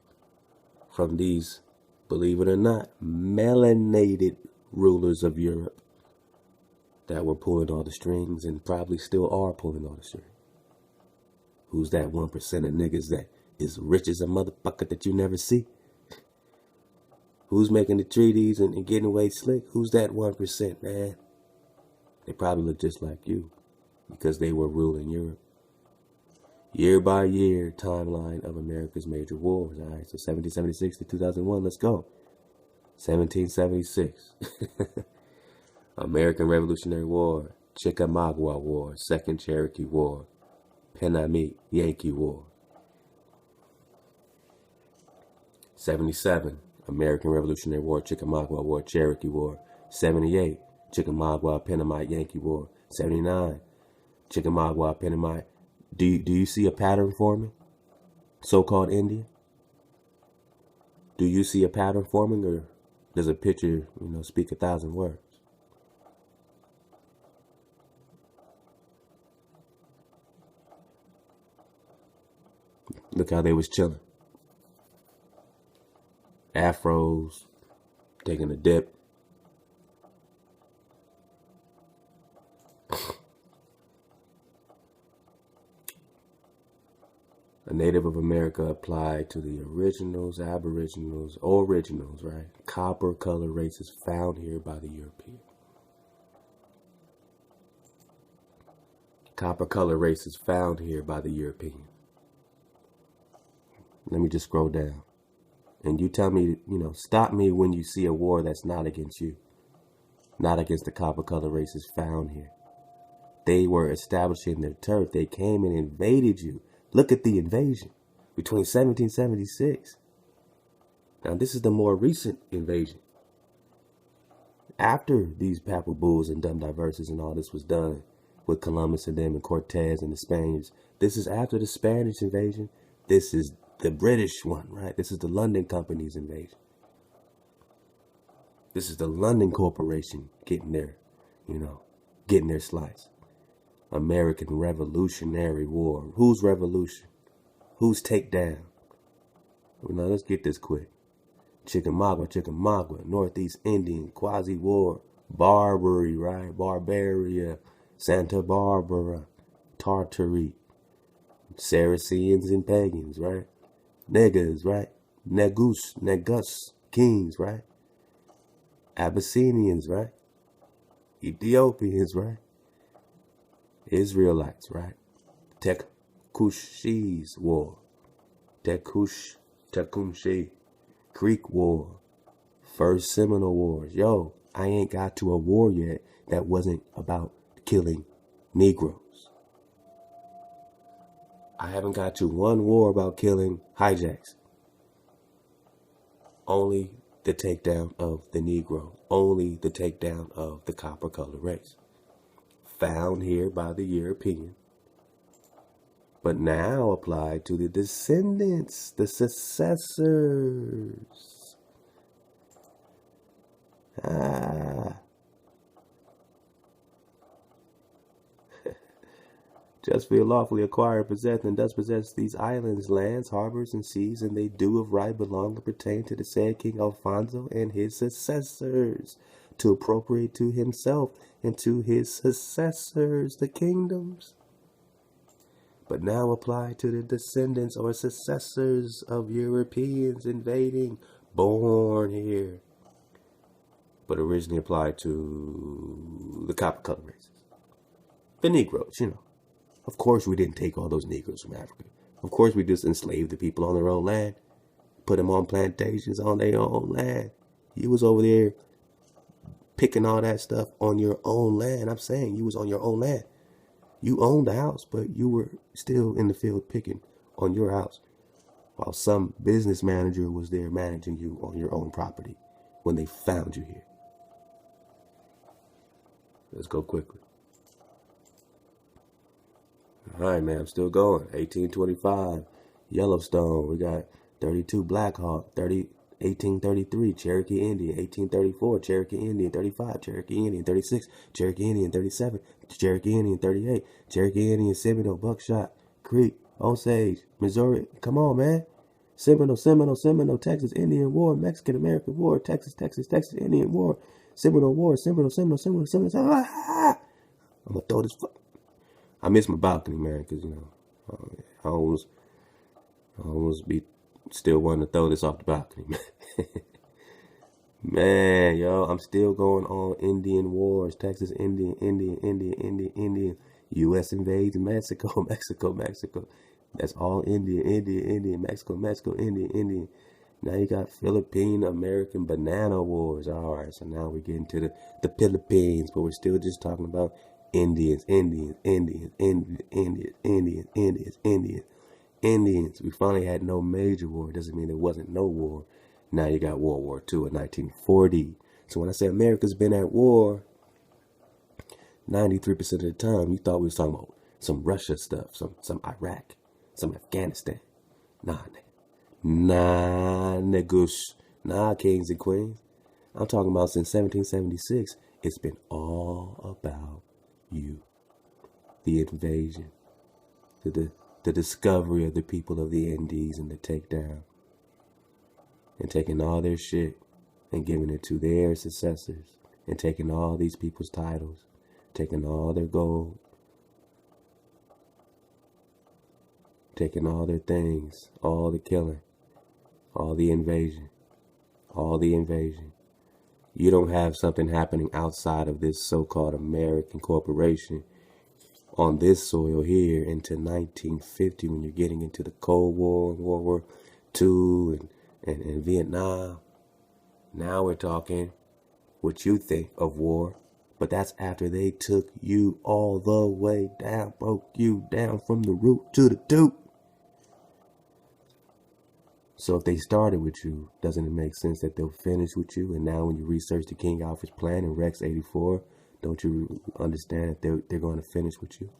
from these, believe it or not, melanated rulers of Europe that were pulling all the strings and probably still are pulling all the strings. Who's that 1% of niggas that is rich as a motherfucker that you never see? Who's making the treaties and getting away slick? Who's that 1%, man? They probably look just like you because they were ruling Europe. Year by year timeline of America's major wars. All right, so 1776 to 2001, let's go. 1776. American Revolutionary War, Chickamauga War, Second Cherokee War, Penamite Yankee War. 77, American Revolutionary War, Chickamauga War, Cherokee War. 78, Chickamauga, Penamite Yankee War. 79, Chickamauga, Penamite. Do you see a pattern forming? So-called Indian? Do you see a pattern forming, or does a picture, speak 1,000 words? Look how they was chilling. Afros, taking a dip. A native of America applied to the originals, aboriginals, right? Copper color races found here by the European. Copper color races found here by the European. Let me just scroll down. And you tell me, stop me when you see a war that's not against you. Not against the copper color races found here. They were establishing their turf. They came and invaded you. Look at the invasion between 1776. Now, this is the more recent invasion. After these Papal bulls and dumb Diversas and all this was done with Columbus and them and Cortez and the Spaniards, this is after the Spanish invasion. This is the British one, right? This is the London Company's invasion. This is the London Corporation getting their, getting their slice. American Revolutionary War. Whose revolution? Whose takedown? Let's get this quick. Chickamauga, Northeast Indian, Quasi-War, Barbary, right? Barbaria, Santa Barbara, Tartary, Saracens and pagans, right? Negas, right? Negus, kings, right? Abyssinians, right? Ethiopians, right? Israelites, right? Tecumseh's War. Tecumseh. Creek War. First Seminole Wars. Yo, I ain't got to a war yet that wasn't about killing Negroes. I haven't got to one war about killing hijacks. Only the takedown of the Negro. Only the takedown of the copper-colored race. Found here by the European, but now applied to the descendants, the successors. Just feel lawfully acquired, possessed, and does possess these islands, lands, harbors, and seas, and they do of right belong and pertain to the said King Alfonso and his successors, to appropriate to himself and to his successors the kingdoms. But now apply to the descendants or successors of Europeans invading, born here, but originally applied to the copper-colored races. The Negroes, Of course we didn't take all those Negroes from Africa. Of course we just enslaved the people on their own land. Put them on plantations on their own land. You was over there picking all that stuff on your own land. I'm saying you was on your own land. You owned the house, but you were still in the field picking on your house, while some business manager was there managing you on your own property when they found you here. Let's go quickly. All right, man, I'm still going. 1825, Yellowstone. We got 32 Black Hawk, 1833, Cherokee Indian, 1834, Cherokee Indian, 35, Cherokee Indian, 36, Cherokee Indian, 37, Cherokee Indian, 38, Cherokee Indian, Seminole, Buckshot, Creek, Osage, Missouri. Come on, man. Seminole, Texas Indian War, Mexican American War, Texas Indian War, Seminole War, Seminole. I'm gonna throw this. I miss my balcony, man, because I almost be still wanting to throw this off the balcony, man. Man, yo, I'm still going on Indian wars. Texas, Indian. U.S. invades Mexico. That's all Indian. Mexico, Indian. Now you got Philippine American banana wars. All right, so now we're getting to the Philippines, but we're still just talking about Indians. We finally had no major war. It doesn't mean there wasn't no war. Now you got World War II in 1940. So when I say America's been at war, 93% of the time, you thought we was talking about some Russia stuff, some Iraq, some Afghanistan. Nah, niggas. Nah, kings and queens. I'm talking about since 1776, it's been all about you. The invasion, the discovery of the people of the Indies and the takedown, and taking all their shit and giving it to their successors, and taking all these people's titles, taking all their gold, taking all their things, all the killing, all the invasion. You don't have something happening outside of this so-called American corporation on this soil here into 1950, when you're getting into the Cold War and World War II and Vietnam. Now we're talking what you think of war, But that's after they took you all the way down, broke you down from the root to the tooth. So if they started with you, doesn't it make sense that they'll finish with you? And now when you research the King Alfred's plan in Rex 84, don't you understand that they're going to finish with you?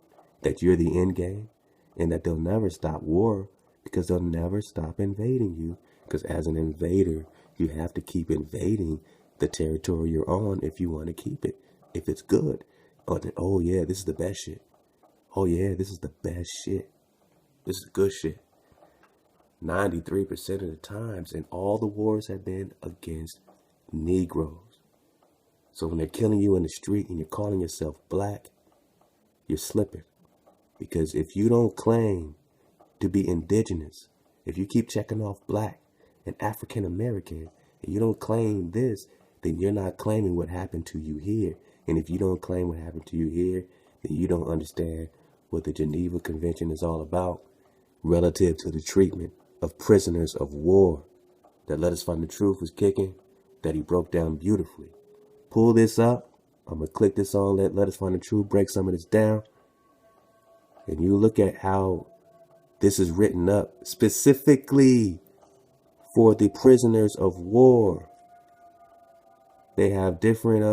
That you're the end game? And that they'll never stop war because they'll never stop invading you. Because as an invader, you have to keep invading the territory you're on if you want to keep it. If it's good. Oh yeah, this is the best shit. Oh yeah, this is the best shit. This is good shit. 93% of the times, and all the wars have been against Negroes. So when they're killing you in the street and you're calling yourself black, you're slipping. Because if you don't claim to be indigenous, if you keep checking off black and African American, and you don't claim this, then you're not claiming what happened to you here. And if you don't claim what happened to you here, then you don't understand what the Geneva Convention is all about relative to the treatment of prisoners of war. That Let Us Find the Truth was kicking, that he broke down beautifully. Pull this up. I'm going to click this on, let Us Find the Truth, break some of this down. And you look at how this is written up specifically for the prisoners of war. They have different,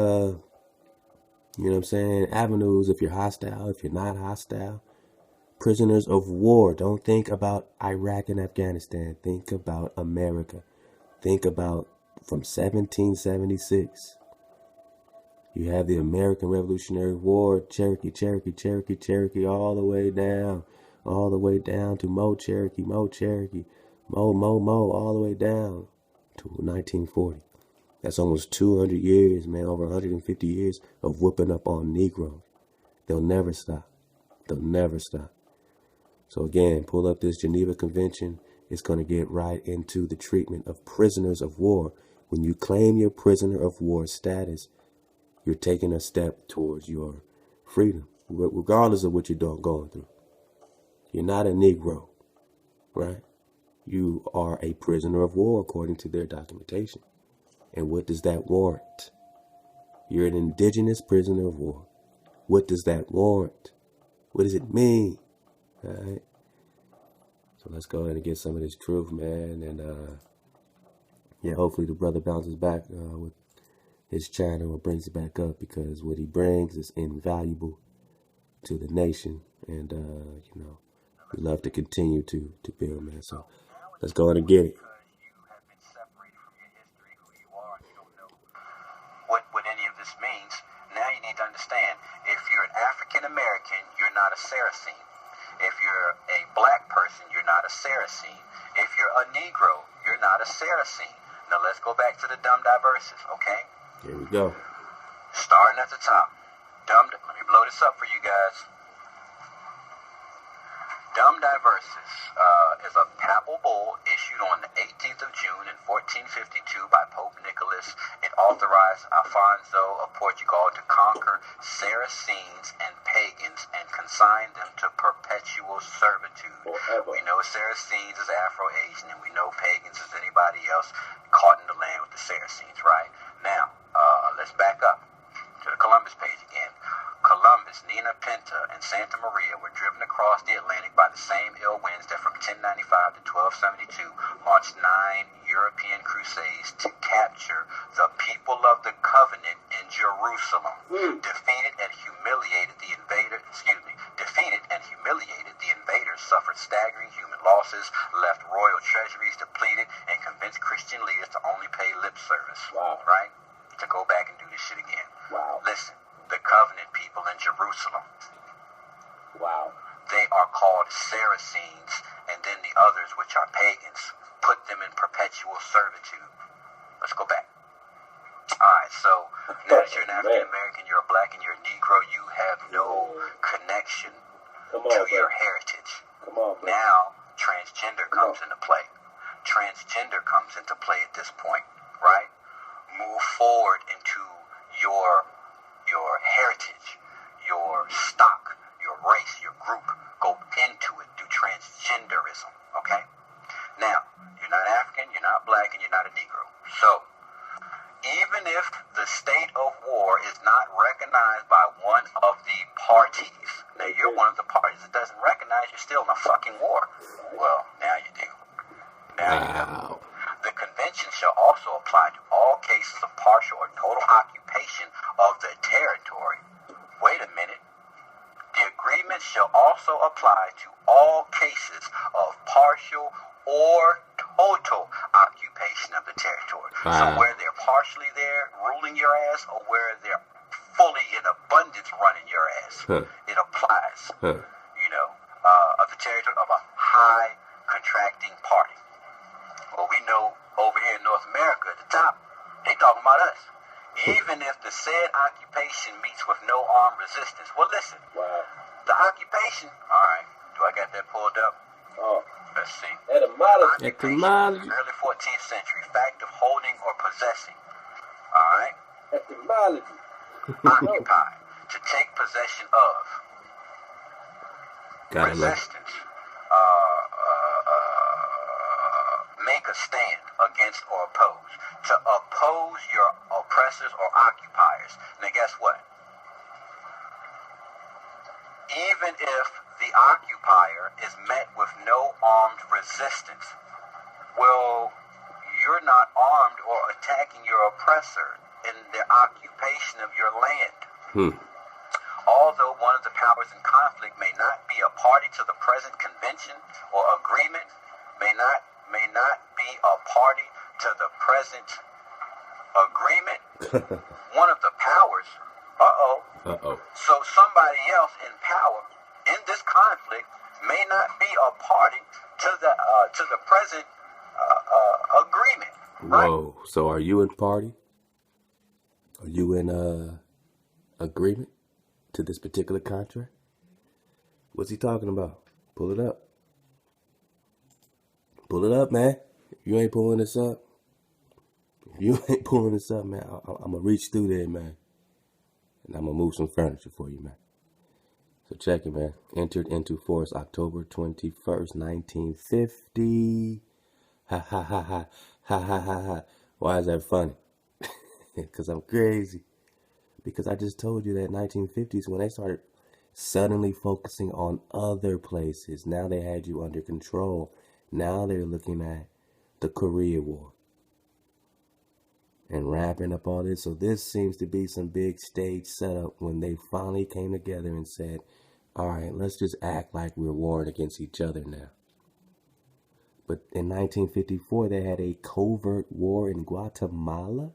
avenues if you're hostile, if you're not hostile. Prisoners of war. Don't think about Iraq and Afghanistan. Think about America. Think about from 1776. You have the American Revolutionary War, Cherokee, all the way down to Mo Cherokee, all the way down to 1940. That's almost 200 years, man, over 150 years of whooping up on Negroes. They'll never stop. So again, pull up this Geneva Convention. It's going to get right into the treatment of prisoners of war. When you claim your prisoner of war status, you're taking a step towards your freedom, regardless of what you're going through. You're not a Negro, right? You are a prisoner of war according to their documentation. And what does that warrant? You're an indigenous prisoner of war. What does that warrant? What does it mean? All right. So let's go ahead and get some of this truth, man. And hopefully the brother bounces back with his channel or brings it back up, because what he brings is invaluable to the nation. And we love to continue to build, man. So let's go ahead and get it. What any of this means. Now you need to understand, if you're an African American, you're not a Saracen. If you're a black person, you're not a Saracen. If you're a Negro, you're not a Saracen. Now let's go back to the dumb Diversas, okay? Here we go. Starting at the top. Let me blow this up for you guys. Dumb Diversas is a papal bull issued on the 18th of June in 1452 by Pope Nicholas. It authorized Alfonso of Portugal to conquer Saracens and pagans and consign them to perpetual servitude. Forever. We know Saracens is Afro-Asian, and we know pagans is anybody else caught in the land with the Saracens, right? Now, let's back up to the Columbus page again. Columbus, Nina Pinta, and Santa Maria were driven across the Atlantic by the same ill winds that from 1095 to 1272 launched 9 European crusades to capture the people of the covenant in Jerusalem. Defeated and humiliated the invaders, suffered staggering human losses, left royal treasuries depleted, and convinced Christian leaders to only pay lip service. Wow. Right? To go back and do this shit again. Wow. Listen. The covenant people in Jerusalem. Wow. They are called Saracens, and then the others, which are pagans, put them in perpetual servitude. Let's go back. Alright, so now that you're an African American, you're a black, and you're a Negro, you have no connection to your heritage. Come on, bro. Now, transgender comes into play. Transgender comes into play at this point, right? Move forward into your heritage, your stock, your race, your group. Go into it. Do transgenderism, okay? Now, you're not African, you're not black, and you're not a Negro. So, even even if the state of war is not recognized by one of the parties. Now, you're one of the parties that doesn't recognize you're still in a fucking war. Well, now you do. Now you do. The convention shall also apply to all cases of partial or total occupation of the territory. Wait a minute. The agreement shall also apply to all cases of partial or total occupation of the territory. So where they're partially there ruling your ass, or where they're fully in abundance running your ass, it applies. You know, of the territory of a high contracting party. Well, we know over here in North America at the top, they talking about us. Even if the said occupation meets with no armed resistance. Well, listen. Wow. The occupation. All right. Do I got that pulled up? Oh. Let's see. Etymology. Occupation, early 14th century. Fact of holding or possessing. All right. Etymology. Occupy. To take possession of. Gotta love. Resistance. Make a stand against or oppose. To oppose your oppressors or occupiers. Now guess what? Even if the occupier is met with no armed resistance, well, you're not armed or attacking your oppressor in the occupation of your land. Although one of the powers in conflict may not be a party to the present convention or agreement, may not be a party to the present agreement, one of the powers, so somebody else in power in this conflict may not be a party to the present agreement. Right? Whoa. So are you in party? Are you in agreement to this particular contract? What's he talking about? Pull it up. Pull it up, man. If you ain't pulling this up, man, I'm going to reach through there, man. And I'm going to move some furniture for you, man. So check it, man. Entered into force October 21st, 1950. Ha, ha, ha, ha. Ha, ha, ha, ha. Why is that funny? Because I'm crazy. Because I just told you that 1950s, when they started suddenly focusing on other places, now they had you under control. Now they're looking at the Korea War and wrapping up all this. So this seems to be some big stage setup when they finally came together and said, all right, let's just act like we're warring against each other now. But in 1954, they had a covert war in Guatemala.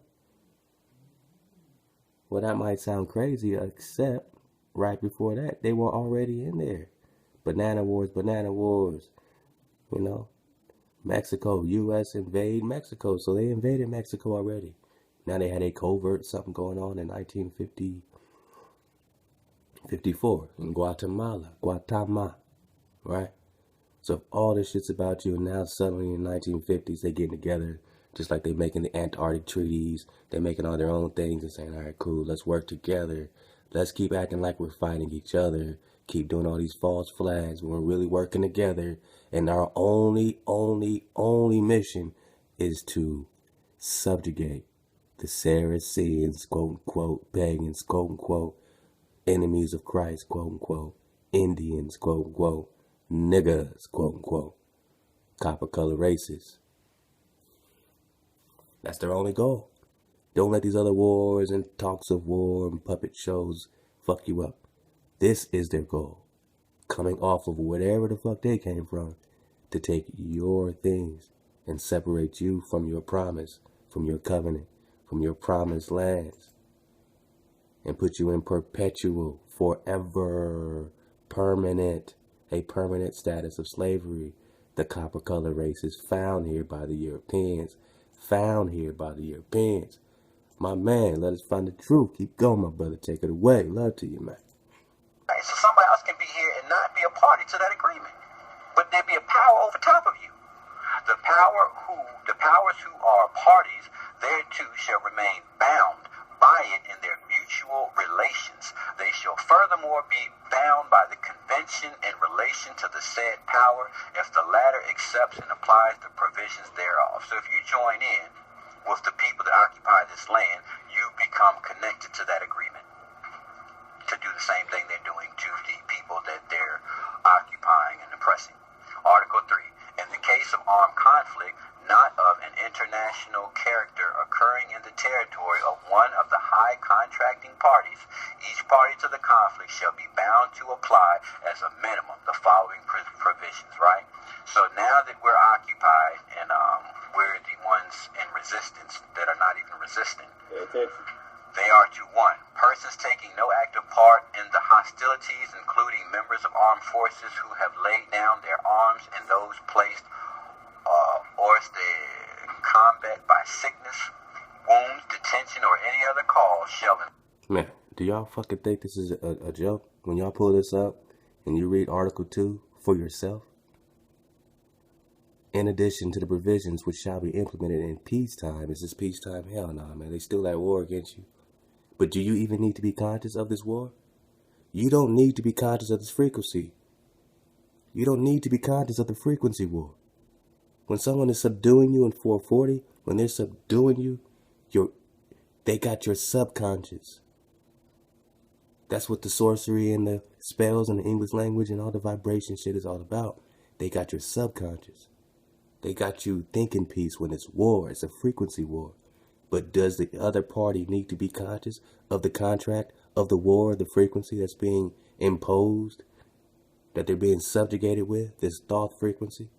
Well, that might sound crazy, except right before that, they were already in there. Banana wars. You know, Mexico, U.S. invade Mexico. So they invaded Mexico already. Now they had a covert something going on in 1954 in Guatemala, right? So if all this shit's about you, and now suddenly in the 1950s they getting together, just like they making the Antarctic treaties, they're making all their own things and saying, all right, cool, let's work together. Let's keep acting like we're fighting each other. Keep doing all these false flags when we're really working together. And our only mission is to subjugate the Saracens, quote unquote, pagans, quote unquote, enemies of Christ, quote unquote, Indians, quote unquote, niggas, quote unquote, copper color races. That's their only goal. Don't let these other wars and talks of war and puppet shows fuck you up. This is their goal. Coming off of whatever the fuck they came from, to take your things and separate you from your promise, from your covenant, from your promised lands, and put you in perpetual, forever, permanent, a permanent status of slavery. The copper color race is found here by the Europeans. My man, let us find the truth. Keep going, my brother. Take it away. Love to you, man. Right, so somebody else can be here and not be a party to that agreement. But there be a power over top of you. The powers who are parties thereto shall remain bound by it in their mutual relations. They shall furthermore be bound by the convention in relation to the said power, if the latter accepts and applies the provisions thereof. So if you join in with the people that occupy this land, you become connected to that agreement to do the same thing they're doing to the people that they're occupying and oppressing. Article 3. In the case of armed conflict, not of an international character occurring in the territory of one of the high contracting parties, each party to the conflict shall be bound to apply as a minimum the following provisions, right? So now that we're occupied and we're the ones in resistance that are not even resisting, they are to 1. Persons taking no active part in the hostilities, including members of armed forces who have laid down their arms and those placed or the combat by sickness, wounds, detention, or any other cause shall... Man, do y'all fucking think this is a joke? When y'all pull this up and you read Article 2 for yourself? In addition to the provisions which shall be implemented in peacetime. Is this peacetime? Hell no, man. They still at war against you. But do you even need to be conscious of this war? You don't need to be conscious of this frequency. You don't need to be conscious of the frequency war. When someone is subduing you in 440, when they're subduing you, they got your subconscious. That's what the sorcery and the spells and the English language and all the vibration shit is all about. They got your subconscious. They got you thinking peace when it's war. It's a frequency war. But does the other party need to be conscious of the contract, of the war, the frequency that's being imposed, that they're being subjugated with, this thought frequency?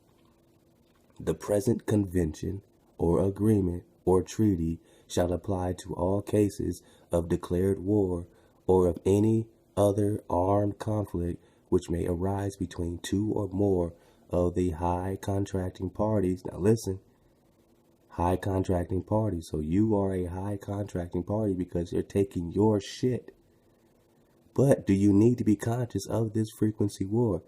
The present convention or agreement or treaty shall apply to all cases of declared war or of any other armed conflict which may arise between 2 or more of the high contracting parties. Now listen, high contracting parties. So you are a high contracting party because they're taking your shit. But do you need to be conscious of this frequency war?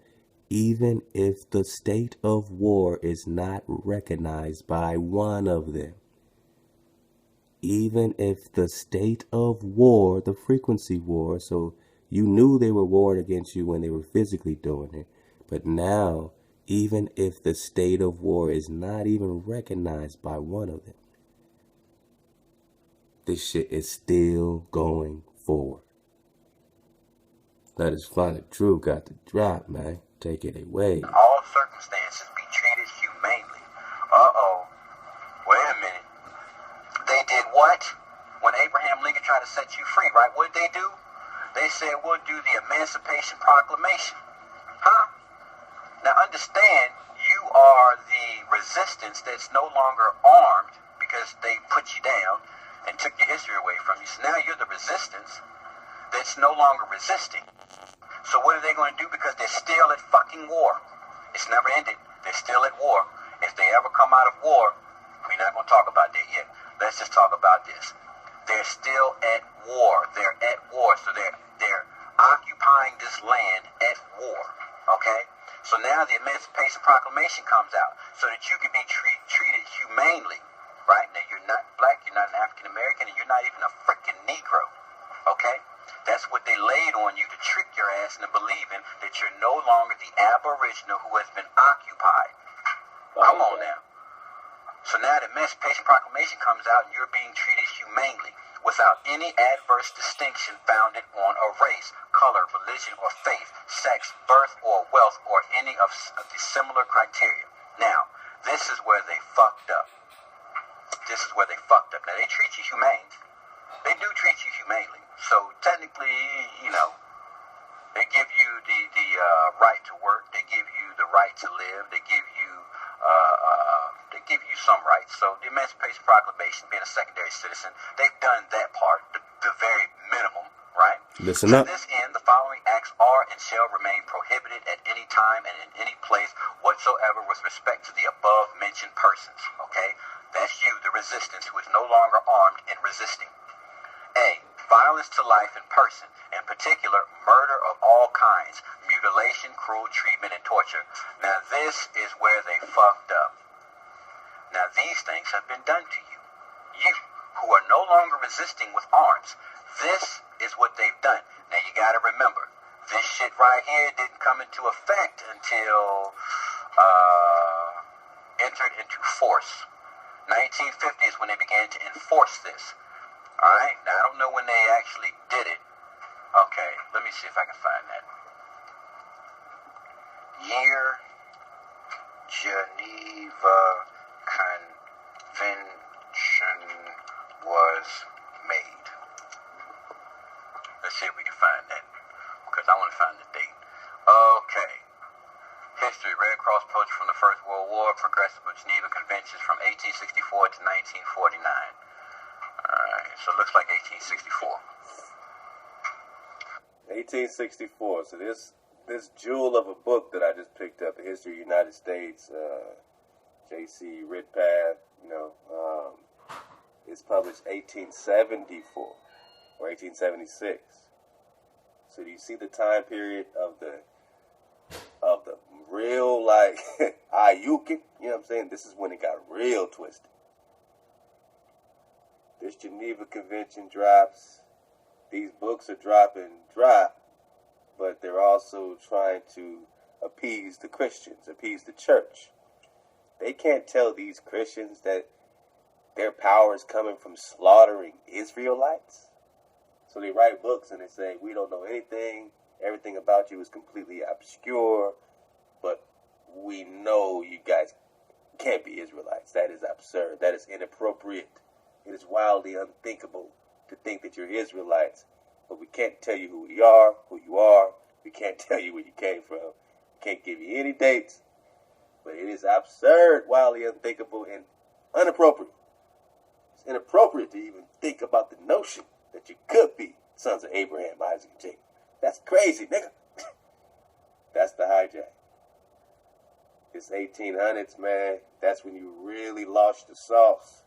Even if the state of war is not recognized by one of them. Even if the state of war, the frequency war, so you knew they were warring against you when they were physically doing it. But now, even if the state of war is not even recognized by one of them, this shit is still going forward. That is finally Drew got the drop, man. Take it away. All circumstances be treated humanely. Wait a minute. They did what? When Abraham Lincoln tried to set you free, right? What did they do? They said, we'll do the Emancipation Proclamation. Huh? Now understand, you are the resistance that's no longer armed because they put you down and took your history away from you. So now you're the resistance that's no longer resisting. So what are they going to do? Because they're still at fucking war. It's never ended. They're still at war. If they ever come out of war, we're not going to talk about that yet. Let's just talk about this. They're still at war. They're at war. So they're occupying this land at war. Okay? So now the Emancipation Proclamation comes out so that you can be treated humanely. Right? Now you're not black, you're not an African American, and you're not even a freaking Negro. Okay? That's what they laid on you to trick your ass into believing that you're no longer the aboriginal who has been occupied. Come on now. So now the Emancipation Proclamation comes out and you're being treated humanely without any adverse distinction founded on a race, color, religion, or faith, sex, birth, or wealth, or any of the similar criteria. Now, this is where they fucked up. This is where they fucked up. Now, they treat you humane. They do treat you humanely. So technically, you know, they give you the right to work. They give you the right to live. They give you some rights. So the Emancipation Proclamation, being a secondary citizen, they've done that part, the very minimum, right? Listen up. To this end, the following acts are and shall remain prohibited at any time and in any place whatsoever with respect to the above mentioned persons. Okay, that's you, the resistance, who is no longer armed and resisting. A. Violence to life in person, in particular, murder of all kinds, mutilation, cruel treatment, and torture. Now, this is where they fucked up. Now, these things have been done to you. You, who are no longer resisting with arms, this is what they've done. Now, you gotta remember, this shit right here didn't come into effect until entered into force. 1950 is when they began to enforce this. Alright, now I don't know when they actually did it. Okay, let me see if I can find that. Year Geneva Convention was made. Let's see if we can find that, because I want to find the date. Okay. History: Red Cross approach from the First World War, progressive of Geneva Conventions from 1864 to 1949. Alright, so it looks like 1864. 1864. So this jewel of a book that I just picked up, the History of the United States, J.C. Ridpath, it's published 1874 or 1876. So do you see the time period of the real, like, Ayukin? You know what I'm saying? This is when it got real twisted. This Geneva Convention drops. These books are drop, but they're also trying to appease the Christians, appease the church. They can't tell these Christians that their power is coming from slaughtering Israelites. So they write books and they say, we don't know anything. Everything about you is completely obscure. But we know you guys can't be Israelites. That is absurd. That is inappropriate. It is wildly unthinkable to think that you're Israelites. But we can't tell you who you are. We can't tell you where you came from. We can't give you any dates. But it is absurd, wildly unthinkable, and inappropriate. It's inappropriate to even think about the notion that you could be sons of Abraham, Isaac, and Jacob. That's crazy, nigga. That's the hijack. It's 1800s, man. That's when you really lost the sauce.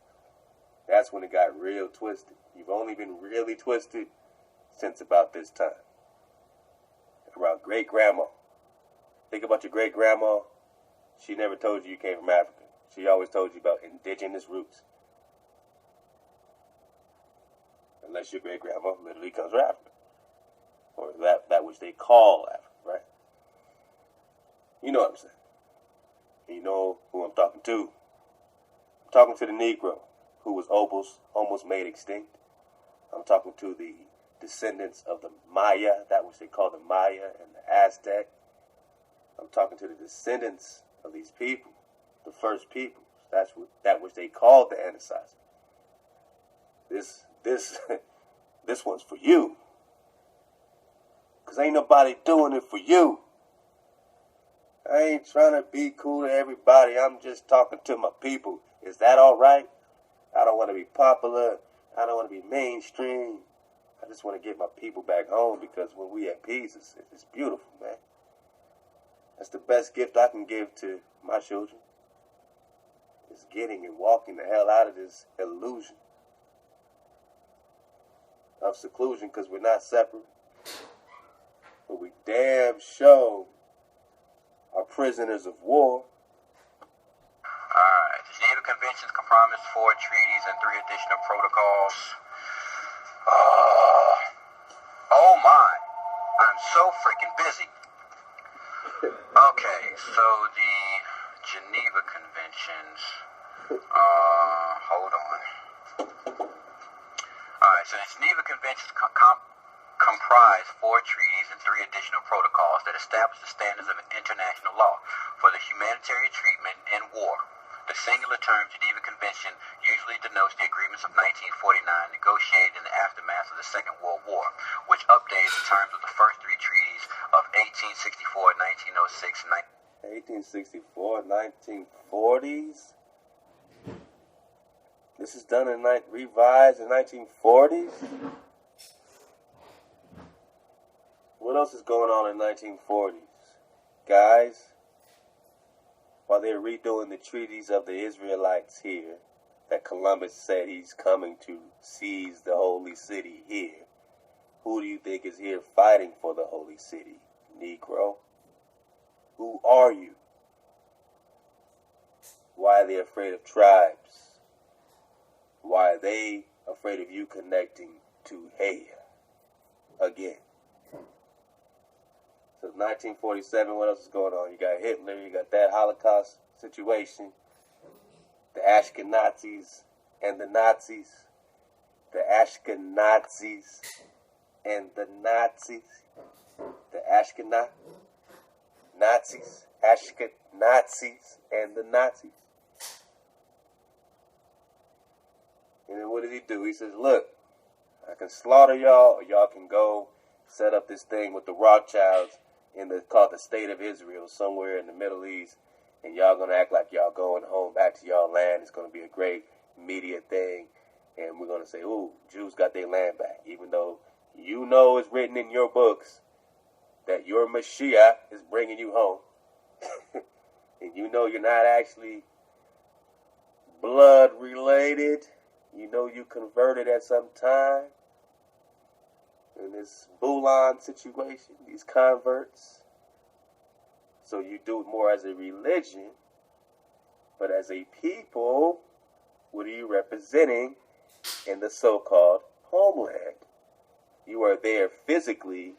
That's when it got real twisted. You've only been really twisted since about this time. Around great-grandma. Think about your great-grandma. She never told you came from Africa. She always told you about indigenous roots. Unless your great-grandma literally comes from Africa. Or that which they call Africa, right? You know what I'm saying. And you know who I'm talking to. I'm talking to the Negro, who was almost made extinct. I'm talking to the descendants of the Maya, that which they call the Maya and the Aztec. I'm talking to the descendants of these people, the first peoples. That's that which they called the Anasazi. This one's for you. Because ain't nobody doing it for you. I ain't trying to be cool to everybody. I'm just talking to my people. Is that all right? I don't want to be popular. I don't want to be mainstream. I just want to get my people back home, because when we at peace, it's beautiful, man. That's the best gift I can give to my children. Is getting and walking the hell out of this illusion of seclusion, because we're not separate. But we damn sure are prisoners of war. Alright, the Geneva Conventions compromised 4 treaties and 3 additional protocols. Oh my, I'm so freaking busy. Okay, so the Geneva Conventions, hold on. Alright, so the Geneva Conventions comprise 4 treaties and 3 additional protocols that establish the standards of international law for the humanitarian treatment in war. The singular term Geneva Convention usually denotes the agreements of 1949 negotiated in the aftermath of the Second World War, which updated the terms of the first 3 treaties of 1864, 1906, and 1864, 1940s? This is done in revised in 1940s? What else is going on in 1940s? Guys, while they're redoing the treaties of the Israelites here, that Columbus said he's coming to seize the holy city here, who do you think is here fighting for the holy city, Negro? Who are you? Why are they afraid of tribes? Why are they afraid of you connecting to Haya again? So 1947, what else is going on? You got Hitler, you got that Holocaust situation. the Ashkenazis and the Nazis, the Ashkenazis and the Nazis, the Nazis, Ashkenazis and the Nazis. And then what did he do? He says, look, I can slaughter y'all, or y'all can go set up this thing with the Rothschilds called the State of Israel somewhere in the Middle East, and y'all gonna act like y'all going home back to y'all land. It's gonna be a great media thing, and we're gonna say, ooh, Jews got their land back, even though you know it's written in your books that your Mashiach is bringing you home. And you know you're not actually blood related. You know you converted at some time. In this Bulan situation, these converts. So you do it more as a religion. But as a people, what are you representing in the so-called homeland? You are there physically,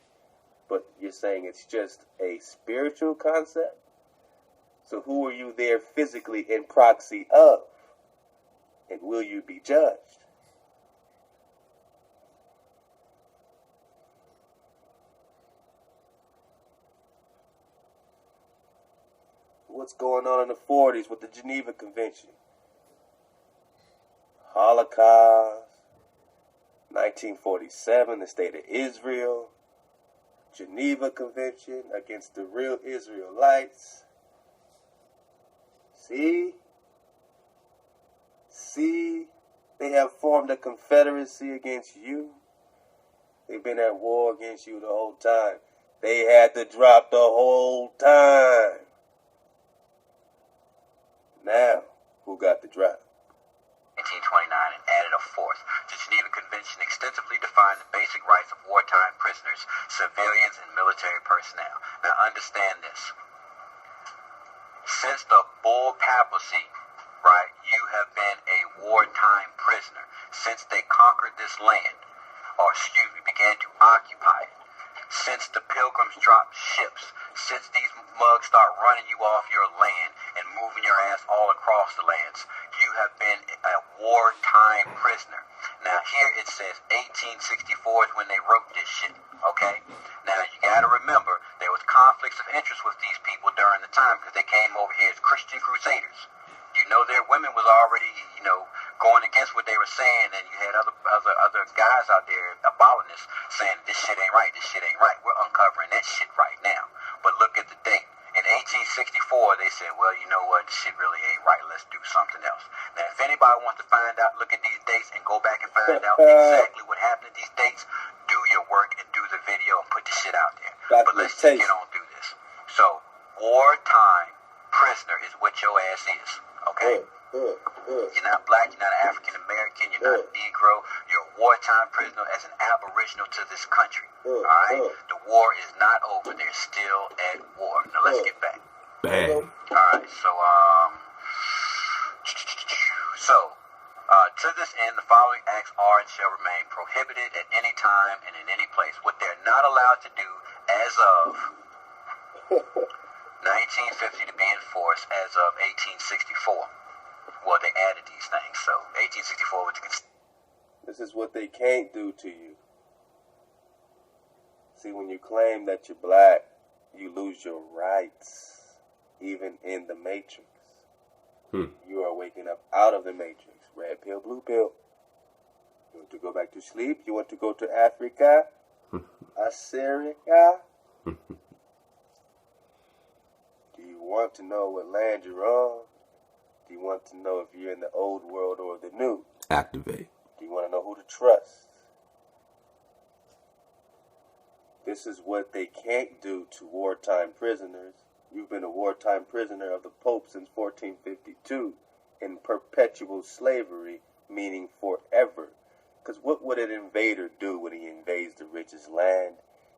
but you're saying it's just a spiritual concept? So who are you there physically in proxy of? And will you be judged? What's going on in the 40s with the Geneva Convention? Holocaust, 1947, the State of Israel, Geneva Convention against the real Israelites. See, they have formed a confederacy against you. They've been at war against you the whole time. They had to drop the whole time. Now, who got the drop? 1829 and added a fourth. The Geneva Convention extensively defined the basic rights of wartime prisoners, civilians, and military personnel. Now understand this. Since the Bull Papacy, right, you have been a wartime prisoner. Since they conquered this land, began to occupy it. Since the pilgrims dropped ships, since these mugs start running you off your land and moving your ass all across the lands, you have been a wartime prisoner. Now here it says 1864 is when they wrote this shit, okay? Now you gotta remember, there was conflicts of interest with these people during the time because they came over here as Christian crusaders. You know, their women was already, going against what they were saying, and you had other guys out there, abolitionists, saying this shit ain't right, this shit ain't right. We're uncovering that shit right now. But look at the date. In 1864, they said, well, you know what, this shit really ain't right. Let's do something else. Now, if anybody wants to find out, look at these dates and go back and find out exactly what happened at these dates, do your work and do the video and put the shit out there. But let's just get on through this. So, wartime prisoner is what your ass is, okay? You're not black, you're not African American, you're not Negro, you're a wartime prisoner as an aboriginal to this country, alright? The war is not over, they're still at war. Now let's get back. Bang. Alright, to this end, the following acts are and shall remain prohibited at any time and in any place. What they're not allowed to do as of 1950 to be enforced as of 1864. Well, they added these things, so 1864 was This is what they can't do to you. See, when you claim that you're black, you lose your rights, even in the Matrix. You are waking up out of the Matrix. Red pill, blue pill. You want to go back to sleep? You want to go to Africa? Assyria? Do you want to know what land you're on? Do you want to know if you're in the old world or the new? Activate. Do you want to know who to trust? This is what they can't do to wartime prisoners. You've been a wartime prisoner of the Pope since 1452 in perpetual slavery, meaning forever. Because what would an invader do when he invades the richest land?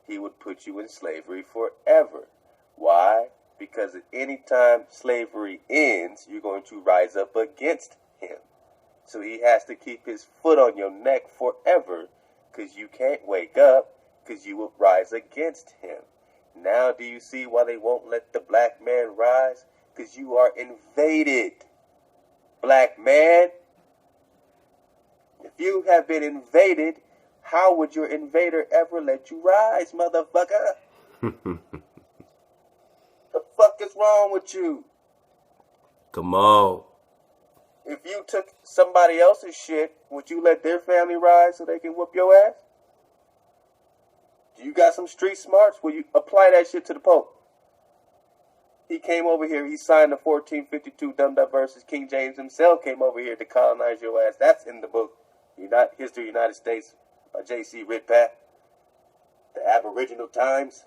He would put you in slavery forever. Why? Because at any time slavery ends, you're going to rise up against him. So he has to keep his foot on your neck forever, because you can't wake up, because you will rise against him. Now do you see why they won't let the black man rise? Because you are invaded black man. If you have been invaded, how would your invader ever let you rise, motherfucker? The fuck is wrong with you? Come on. If you took somebody else's shit, would you let their family rise so they can whoop your ass? Do you got some street smarts? Will you apply that shit to the Pope? He came over here. He signed the 1452 Diversas. King James himself came over here to colonize your ass. That's in the book. History of the United States by J.C. Ritpat. The Aboriginal Times.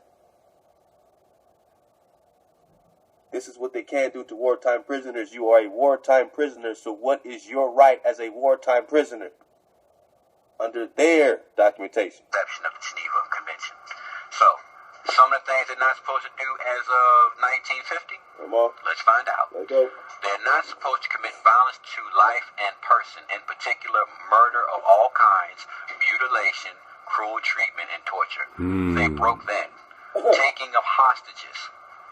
This is what they can do to wartime prisoners. You are a wartime prisoner, so what is your right as a wartime prisoner? Under their documentation. Exception of the Geneva Convention. So, some of the things they're not supposed to do as of 1950, Come on. let's find out. Let's go. They're not supposed to commit violence to life and person, in particular murder of all kinds, mutilation, cruel treatment, and torture. They broke that. Taking of hostages.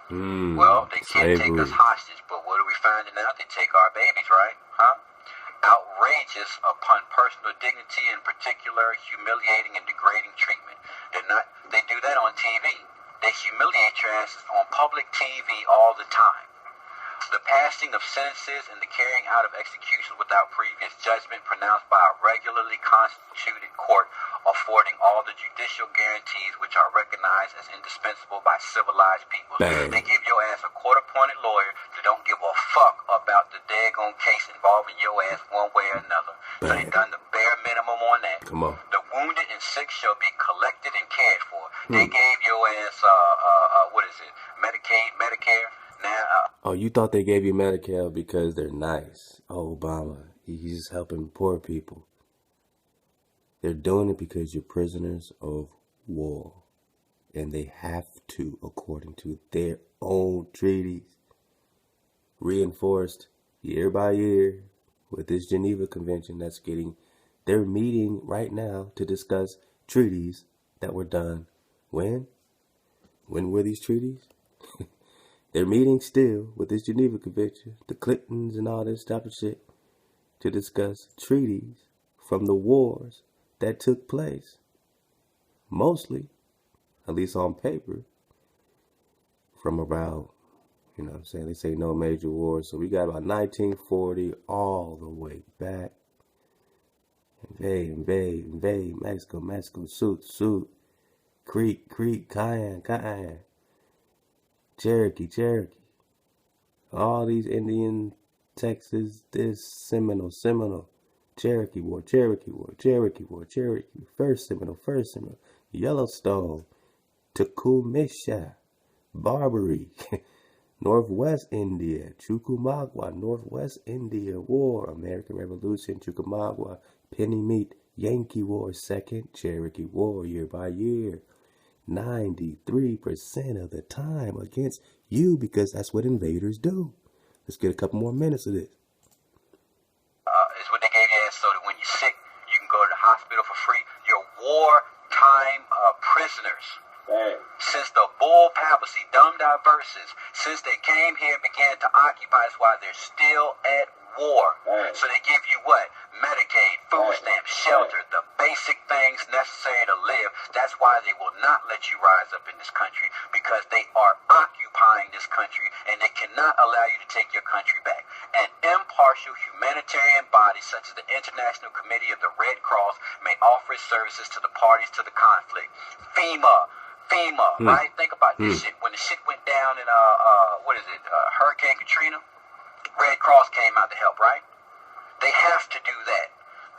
Well, they can't take us hostage, but what are we finding out? They take our babies, right? Huh? Outrageous upon personal dignity, in particular humiliating and degrading treatment. They do that on TV. They humiliate your asses on public TV all the time. The passing of sentences and the carrying out of executions without previous judgment pronounced by a regularly constituted court, affording all the judicial guarantees which are recognized as indispensable by civilized people. Bang. They give your ass a court-appointed lawyer that don't give a fuck about the daggone case involving your ass one way or another. So they done the bare minimum on that. Come on. The wounded and sick shall be collected and cared for. They gave your ass, what is it, Medicaid, Medicare? Now, Oh, you thought they gave you Medicare because they're nice. Oh, Obama, he's just helping poor people. They're doing it because you're prisoners of war. And they have to, according to their own treaties, reinforced year by year with this Geneva Convention that's getting... They're meeting right now to discuss treaties that were done. When? When were these treaties? They're meeting still with this Geneva Convention, the Clintons and all this type of shit, to discuss treaties from the wars that took place. Mostly, at least on paper, from about, you know what I'm saying, they say no major wars. So we got about 1940 all the way back. Invade, Mexico, suit, Creek, Cayenne. Cherokee, all these Indian, Texas, this Seminole, Cherokee War, First Seminole, Yellowstone, Tecumseh, Barbary, Northwest India, Chuquimagua, Northwest India War, American Revolution, Chuquimagua, Penny Meat, Yankee War, Second Cherokee War, year by year. 93% of the time against you, because that's what invaders do. Let's get a couple more minutes of this. It's what they gave you so that when you're sick, you can go to the hospital for free. You're wartime prisoners. Bang. Since the bull papacy, dumb Diversas, since they came here and began to occupy, that's why they're still at war. Right. So they give you what? Medicaid, food stamps, shelter, the basic things necessary to live. That's why they will not let you rise up in this country, because they are occupying this country and they cannot allow you to take your country back. An impartial humanitarian body such as the International Committee of the Red Cross may offer its services to the parties to the conflict. FEMA, right? Think about this shit. When the shit went down in Hurricane Katrina, Red Cross came out to help, right? They have to do that.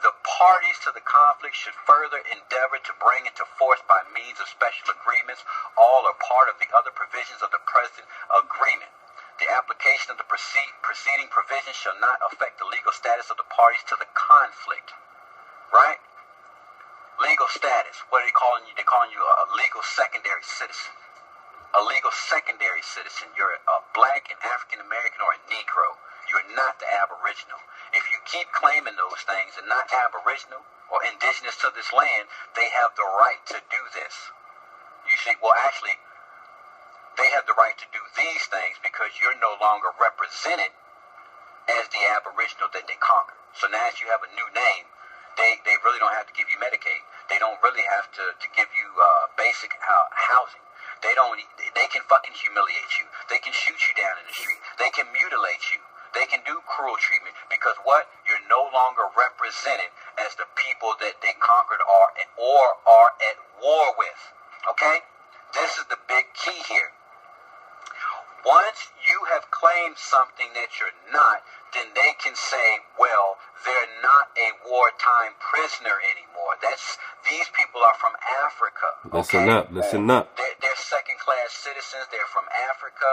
The parties to the conflict should further endeavor to bring into force by means of special agreements all or part of the other provisions of the present agreement. The application of the preceding provisions shall not affect the legal status of the parties to the conflict, right? Legal status. What are they calling you? They're calling you a legal secondary citizen. A legal secondary citizen. You're a black, an African American, or a Negro. You're not the Aboriginal. If you keep claiming those things and not Aboriginal or indigenous to this land, they have the right to do this. You see, well, actually, they have the right to do these things because you're no longer represented as the Aboriginal that they conquered. So now that you have a new name, they really don't have to give you Medicaid. They don't really have to give you basic housing. They can fucking humiliate you. They can shoot you down in the street. They can mutilate you. They can do cruel treatment because what? You're no longer represented as the people that they conquered or are at war with. Okay? This is the big key here. Once you have claimed something that you're not, then they can say, well, they're not a wartime prisoner anymore. These people are from Africa. Listen up. They're second-class citizens. They're from Africa.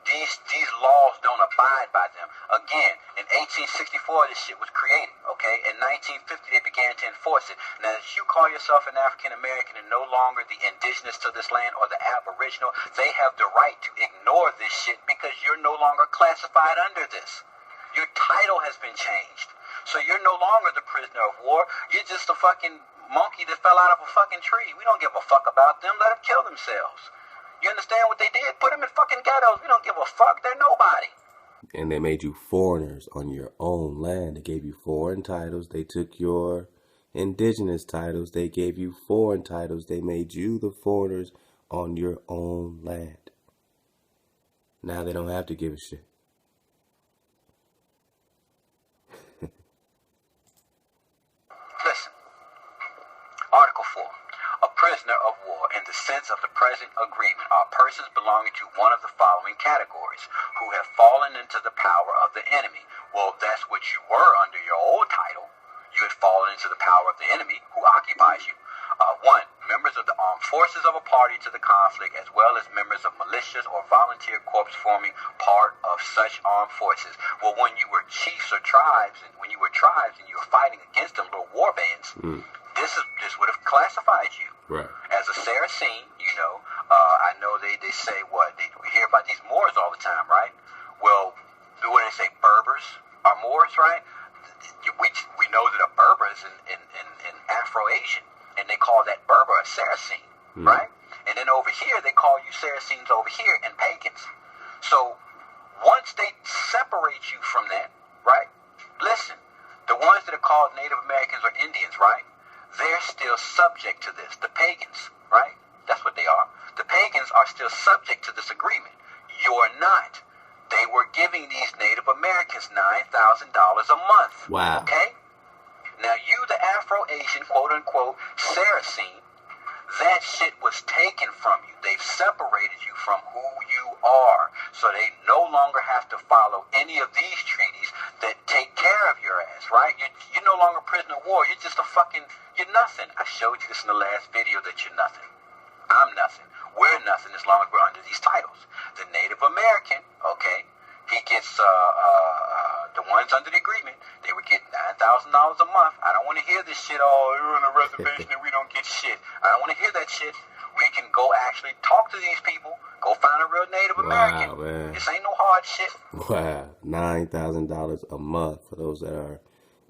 These laws don't abide by them. Again, in 1864, this shit was created, okay? In 1950, they began to enforce it. Now, if you call yourself an African-American and no longer the indigenous to this land or the Aboriginal, they have the right to ignore this shit because you're no longer classified under this. Your title has been changed. So you're no longer the prisoner of war. You're just a fucking monkey that fell out of a fucking tree. We don't give a fuck about them. Let them kill themselves. You understand what they did? Put them in fucking ghettos. We don't give a fuck. They're nobody. And they made you foreigners on your own land. They gave you foreign titles. They took your indigenous titles. They gave you foreign titles. They made you the foreigners on your own land. Now they don't have to give a shit. Listen. Article 4. A prisoner of war in the sense of the present agreement are persons belonging to one of the following categories who have fallen into the power of the enemy. Well, that's what you were under your old title. You had fallen into the power of the enemy who occupies you. 1. Members of the armed forces of a party to the conflict, as well as members of militias or volunteer corps forming part of such armed forces. Well, when you were chiefs or tribes, and when you were fighting against them little war bands, this would have classified you. Right. As a Saracen, I know they say we hear about these Moors all the time, right? Well, what do they say? Berbers are Moors, right? We know that a Berber is in Afro-Asian, and they call that Berber a Saracen, right? And then over here, they call you Saracens over here and pagans. So once they separate you from that, right? Listen, the ones that are called Native Americans or Indians, right? They're still subject to this. The pagans, right? That's what they are. The pagans are still subject to this agreement. You're not. They were giving these Native Americans $9,000 a month. Wow. Okay? Now you, the Afro-Asian, quote-unquote, Saracen, that shit was taken from you. They've separated you from who you are. So they no longer have to follow any of these treaties that take care of your ass, right? You're no longer a prisoner of war. You're just you're nothing. I showed you this in the last video that you're nothing. I'm nothing. We're nothing as long as we're under these titles. The Native American, okay, he gets, the ones under the agreement, they would get $9,000 a month. I don't want to hear this shit, you're on a reservation and we don't get shit. I don't want to hear that shit. We can go actually talk to these people, go find a real Native American. Man. This ain't no hard shit. Wow, $9,000 a month for those that are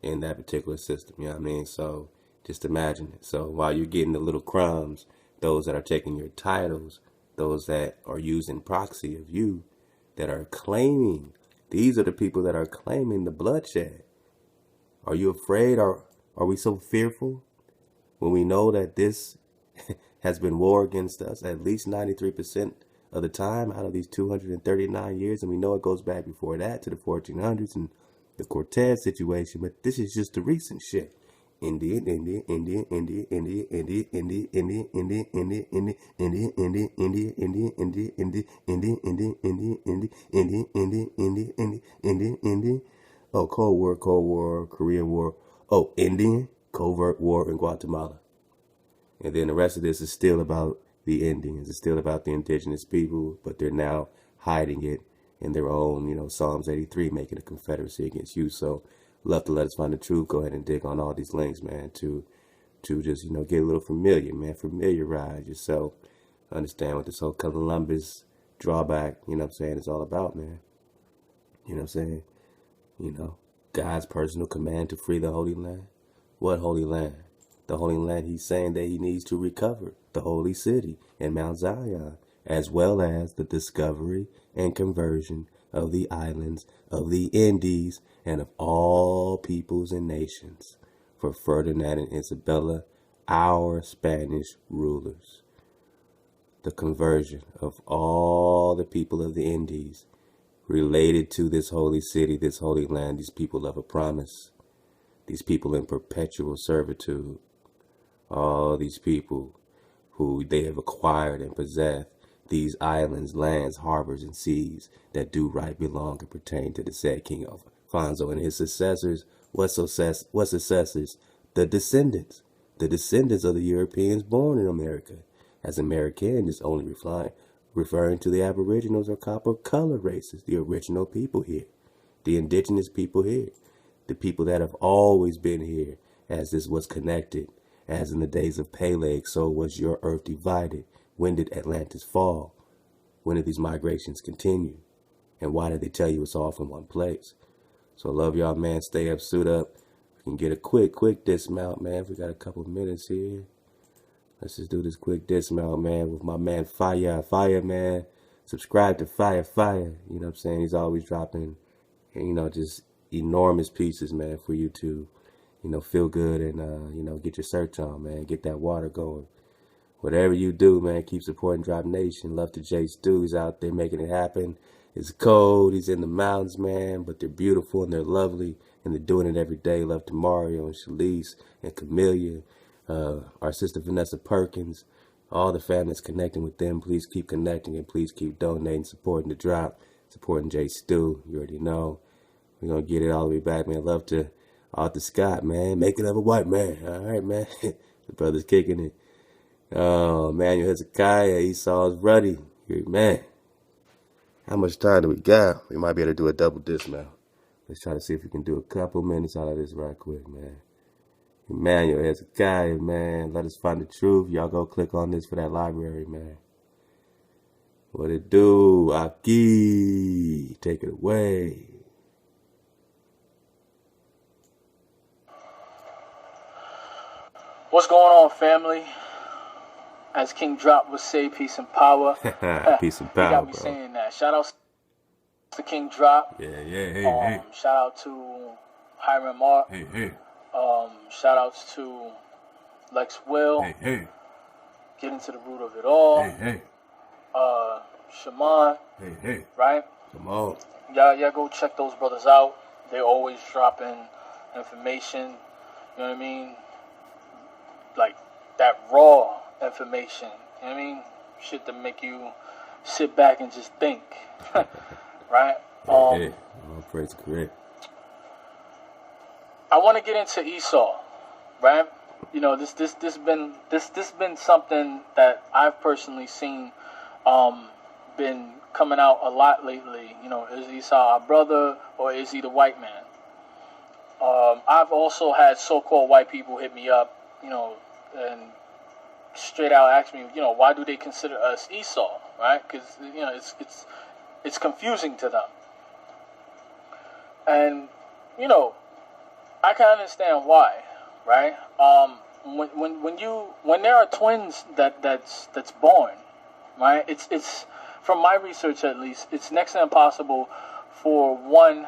in that particular system, you know what I mean? So just imagine it. So while you're getting the little crumbs, those that are taking your titles, those that are using proxy of you, that are claiming, these are the people that are claiming the bloodshed. Are you afraid, or are we so fearful when we know that this has been war against us at least 93% of the time out of these 239 years, and we know it goes back before that to the 1400s and the Cortez situation, but this is just the recent shit. India, oh, Cold War, Korean War, oh, Indian, covert war in Guatemala. And then the rest of this is still about the Indians. It's still about the indigenous people, but they're now hiding it in their own, Psalms 83, making a confederacy against you. So love to let us find the truth. Go ahead and dig on all these links, man, to just, get a little familiar, man. Familiarize yourself. Understand what this whole Columbus drawback, it's all about, man. You know what I'm saying? God's personal command to free the Holy Land. What Holy Land? The Holy Land he's saying that he needs to recover. The Holy City and Mount Zion, as well as the discovery and conversion of the islands, of the Indies, and of all peoples and nations, for Ferdinand and Isabella, our Spanish rulers. The conversion of all the people of the Indies related to this holy city, this holy land, these people of a promise, these people in perpetual servitude, all these people who they have acquired and possessed, these islands, lands, harbors, and seas that do right belong and pertain to the said King Alfonso and his successors. What successors? The descendants of the Europeans born in America. As American is only referring to the Aboriginals or copper color races, the original people here, the indigenous people here, the people that have always been here, as this was connected, as in the days of Peleg, so was your earth divided. When did Atlantis fall? When did these migrations continue? And why did they tell you it's all from one place? So I love y'all, man. Stay up, suit up. We can get a quick dismount, man. If we got a couple of minutes here. Let's just do this quick dismount, man, with my man Fire, man. Subscribe to Fire. You know what I'm saying? He's always dropping, just enormous pieces, man, for you to, feel good and, get your search on, man. Get that water going. Whatever you do, man, keep supporting Drop Nation. Love to Jay Stu. He's out there making it happen. It's cold. He's in the mountains, man, but they're beautiful and they're lovely, and they're doing it every day. Love to Mario and Shalise and Camellia. Our sister Vanessa Perkins, all the families connecting with them. Please keep connecting and please keep donating, supporting the Drop, supporting Jay Stu. You already know. We're going to get it all the way back, man. Love to Arthur Scott, man. Make it of a white man. All right, man. The brother's kicking it. Oh, Manuel Hezekiah, Esau's Ruddy. Man, how much time do we got? We might be able to do a double dismount. Let's try to see if we can do a couple minutes out of this right quick, man. Emmanuel Hezekiah, man. Let us find the truth. Y'all go click on this for that library, man. What it do? Aki, take it away. What's going on, family? As King Drop would say, peace and power. Peace and power, he got me bro. saying that. Shout out to King Drop. Yeah, hey. Shout out to Hiram Mark. Hey. Shout outs to Lex Will. Hey. Get into the root of it all. Hey. Shaman. Hey. Right? Come on. Y'all go check those brothers out. They're always dropping information. You know what I mean? Like that raw information. You know what I mean? Shit to make you sit back and just think. Right? Hey. All praise correct. I want to get into Esau, right? This been something that I've personally seen, been coming out a lot lately. Is Esau our brother or is he the white man? I've also had so-called white people hit me up, and straight out ask me, why do they consider us Esau, right? Because it's confusing to them, and I can understand why, right? When there are twins that's born, right? It's from my research at least, it's next to impossible for one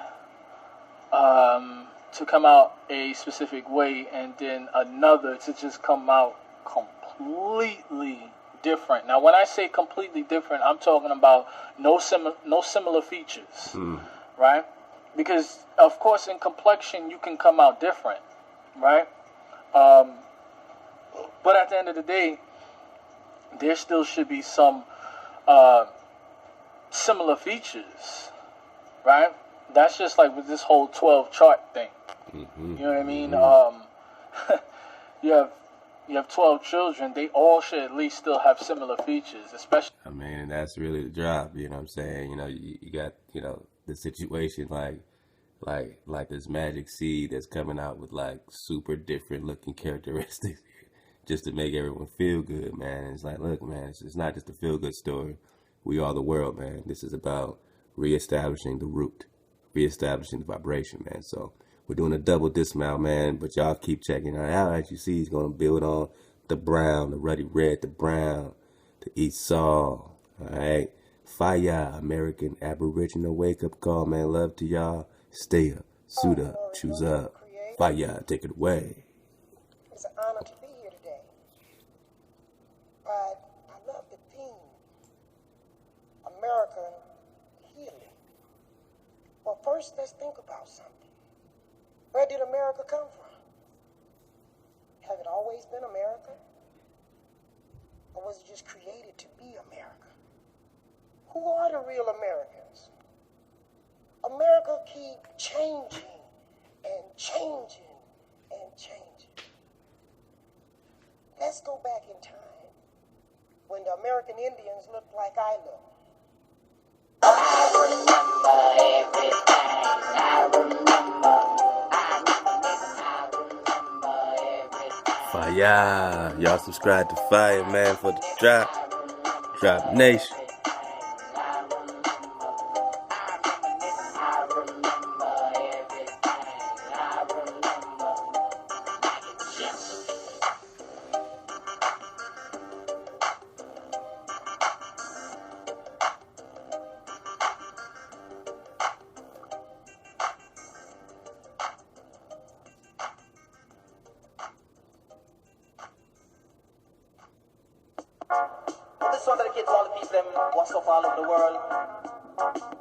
to come out a specific way and then another to just come out completely different. Now, when I say completely different, I'm talking about no similar features, right? Because, of course, in complexion, you can come out different, right? But at the end of the day, there still should be some similar features, right? That's just like with this whole 12 chart thing. You know what I mean? You have 12 children. They all should at least still have similar features, especially. I mean, and that's really the job. You know what I'm saying? You got the situation like this magic seed that's coming out with like super different looking characteristics just to make everyone feel good, man. And it's like, look, man, it's not just a feel good story. We are the world, man. This is about reestablishing the root, reestablishing the vibration, man. So we're doing a double dismount, man, but y'all keep checking it out. As you see, he's going to build on the brown, the ruddy red, the brown, the Esau, all right? Fire, American Aboriginal wake-up call, man. Love to y'all. Stay up, suit up, choose up. Fire, take it away. It's an honor to be here today. But I love the theme, American healing. Well, first, let's think about something. Where did America come from? Have it always been America? Or was it just created to be America? Who are the real Americans? America keep changing and changing and changing. Let's go back in time when the American Indians looked like I look. I remember everything. I remember everything. Fire. Y'all subscribe to Fire, man, for the drop. Drop Nation. This one dedicated to all the people them what's up all over the world.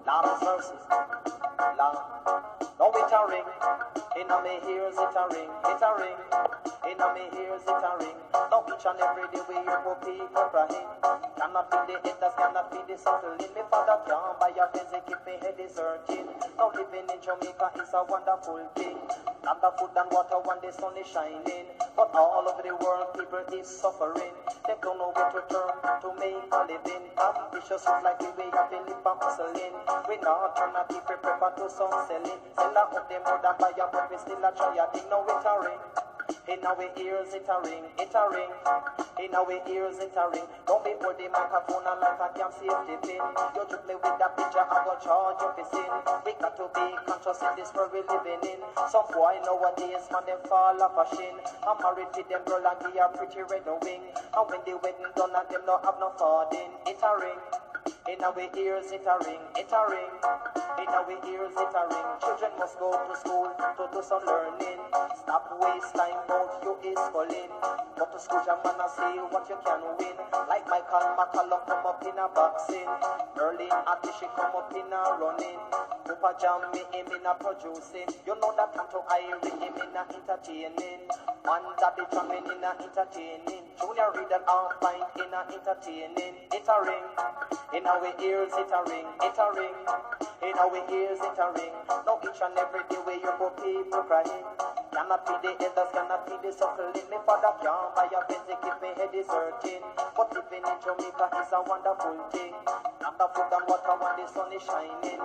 Lord of mercy, Lord. Now it a ring, in a me ears it a ring, in a me ears it a ring. Now each and every day we hear more people crying. Cannot feed the elders, cannot feed the suckling. Me father can't buy a Benz, keep me head is hurting. Now living in Jamaica is a wonderful thing. Not the food and water when the sun is shining. But all over the world people is suffering. They don't know where to turn to make a living. Ambitious like we way up in the hustling. We not turn a people prepare to some selling. Sell out of them more than buy a but we still a try a thing. Now it a ring. In our ears it a ring, it a ring. In our ears it a ring. Don't be hold the microphone and like I can safety pin. You to play with that picture, I go charge you for sin. We got to be conscious in this world we living in. Some boy nowadays man them fall off a shin. I'm married to them girl and give her pretty red wing. And when the wedding done and them not have no farthing, it a ring. In our ears it a ring, it a ring. In our ears it a ring. Children must go to school to do some learning. Stop waste time about you is calling. Go to school and man and see what you can win. Like Michael McCallum come up in a boxing. Early Atishi come up in a running. Papa Jam me him in a producing. You know that Canto Irie him in a entertaining. And Daddy Drumming in a entertaining. Junior Reader and Pint in a entertaining. It a ring. In our ears it a ring, it a ring. In our ears it a ring. Now each and every day we hear more people crying. Cannot be the elders, cannot be the suckling. Me father can't buy a Benz, keep me head is hurting. But living in Jamaica is a wonderful thing. Not the food and water when the sun is shining.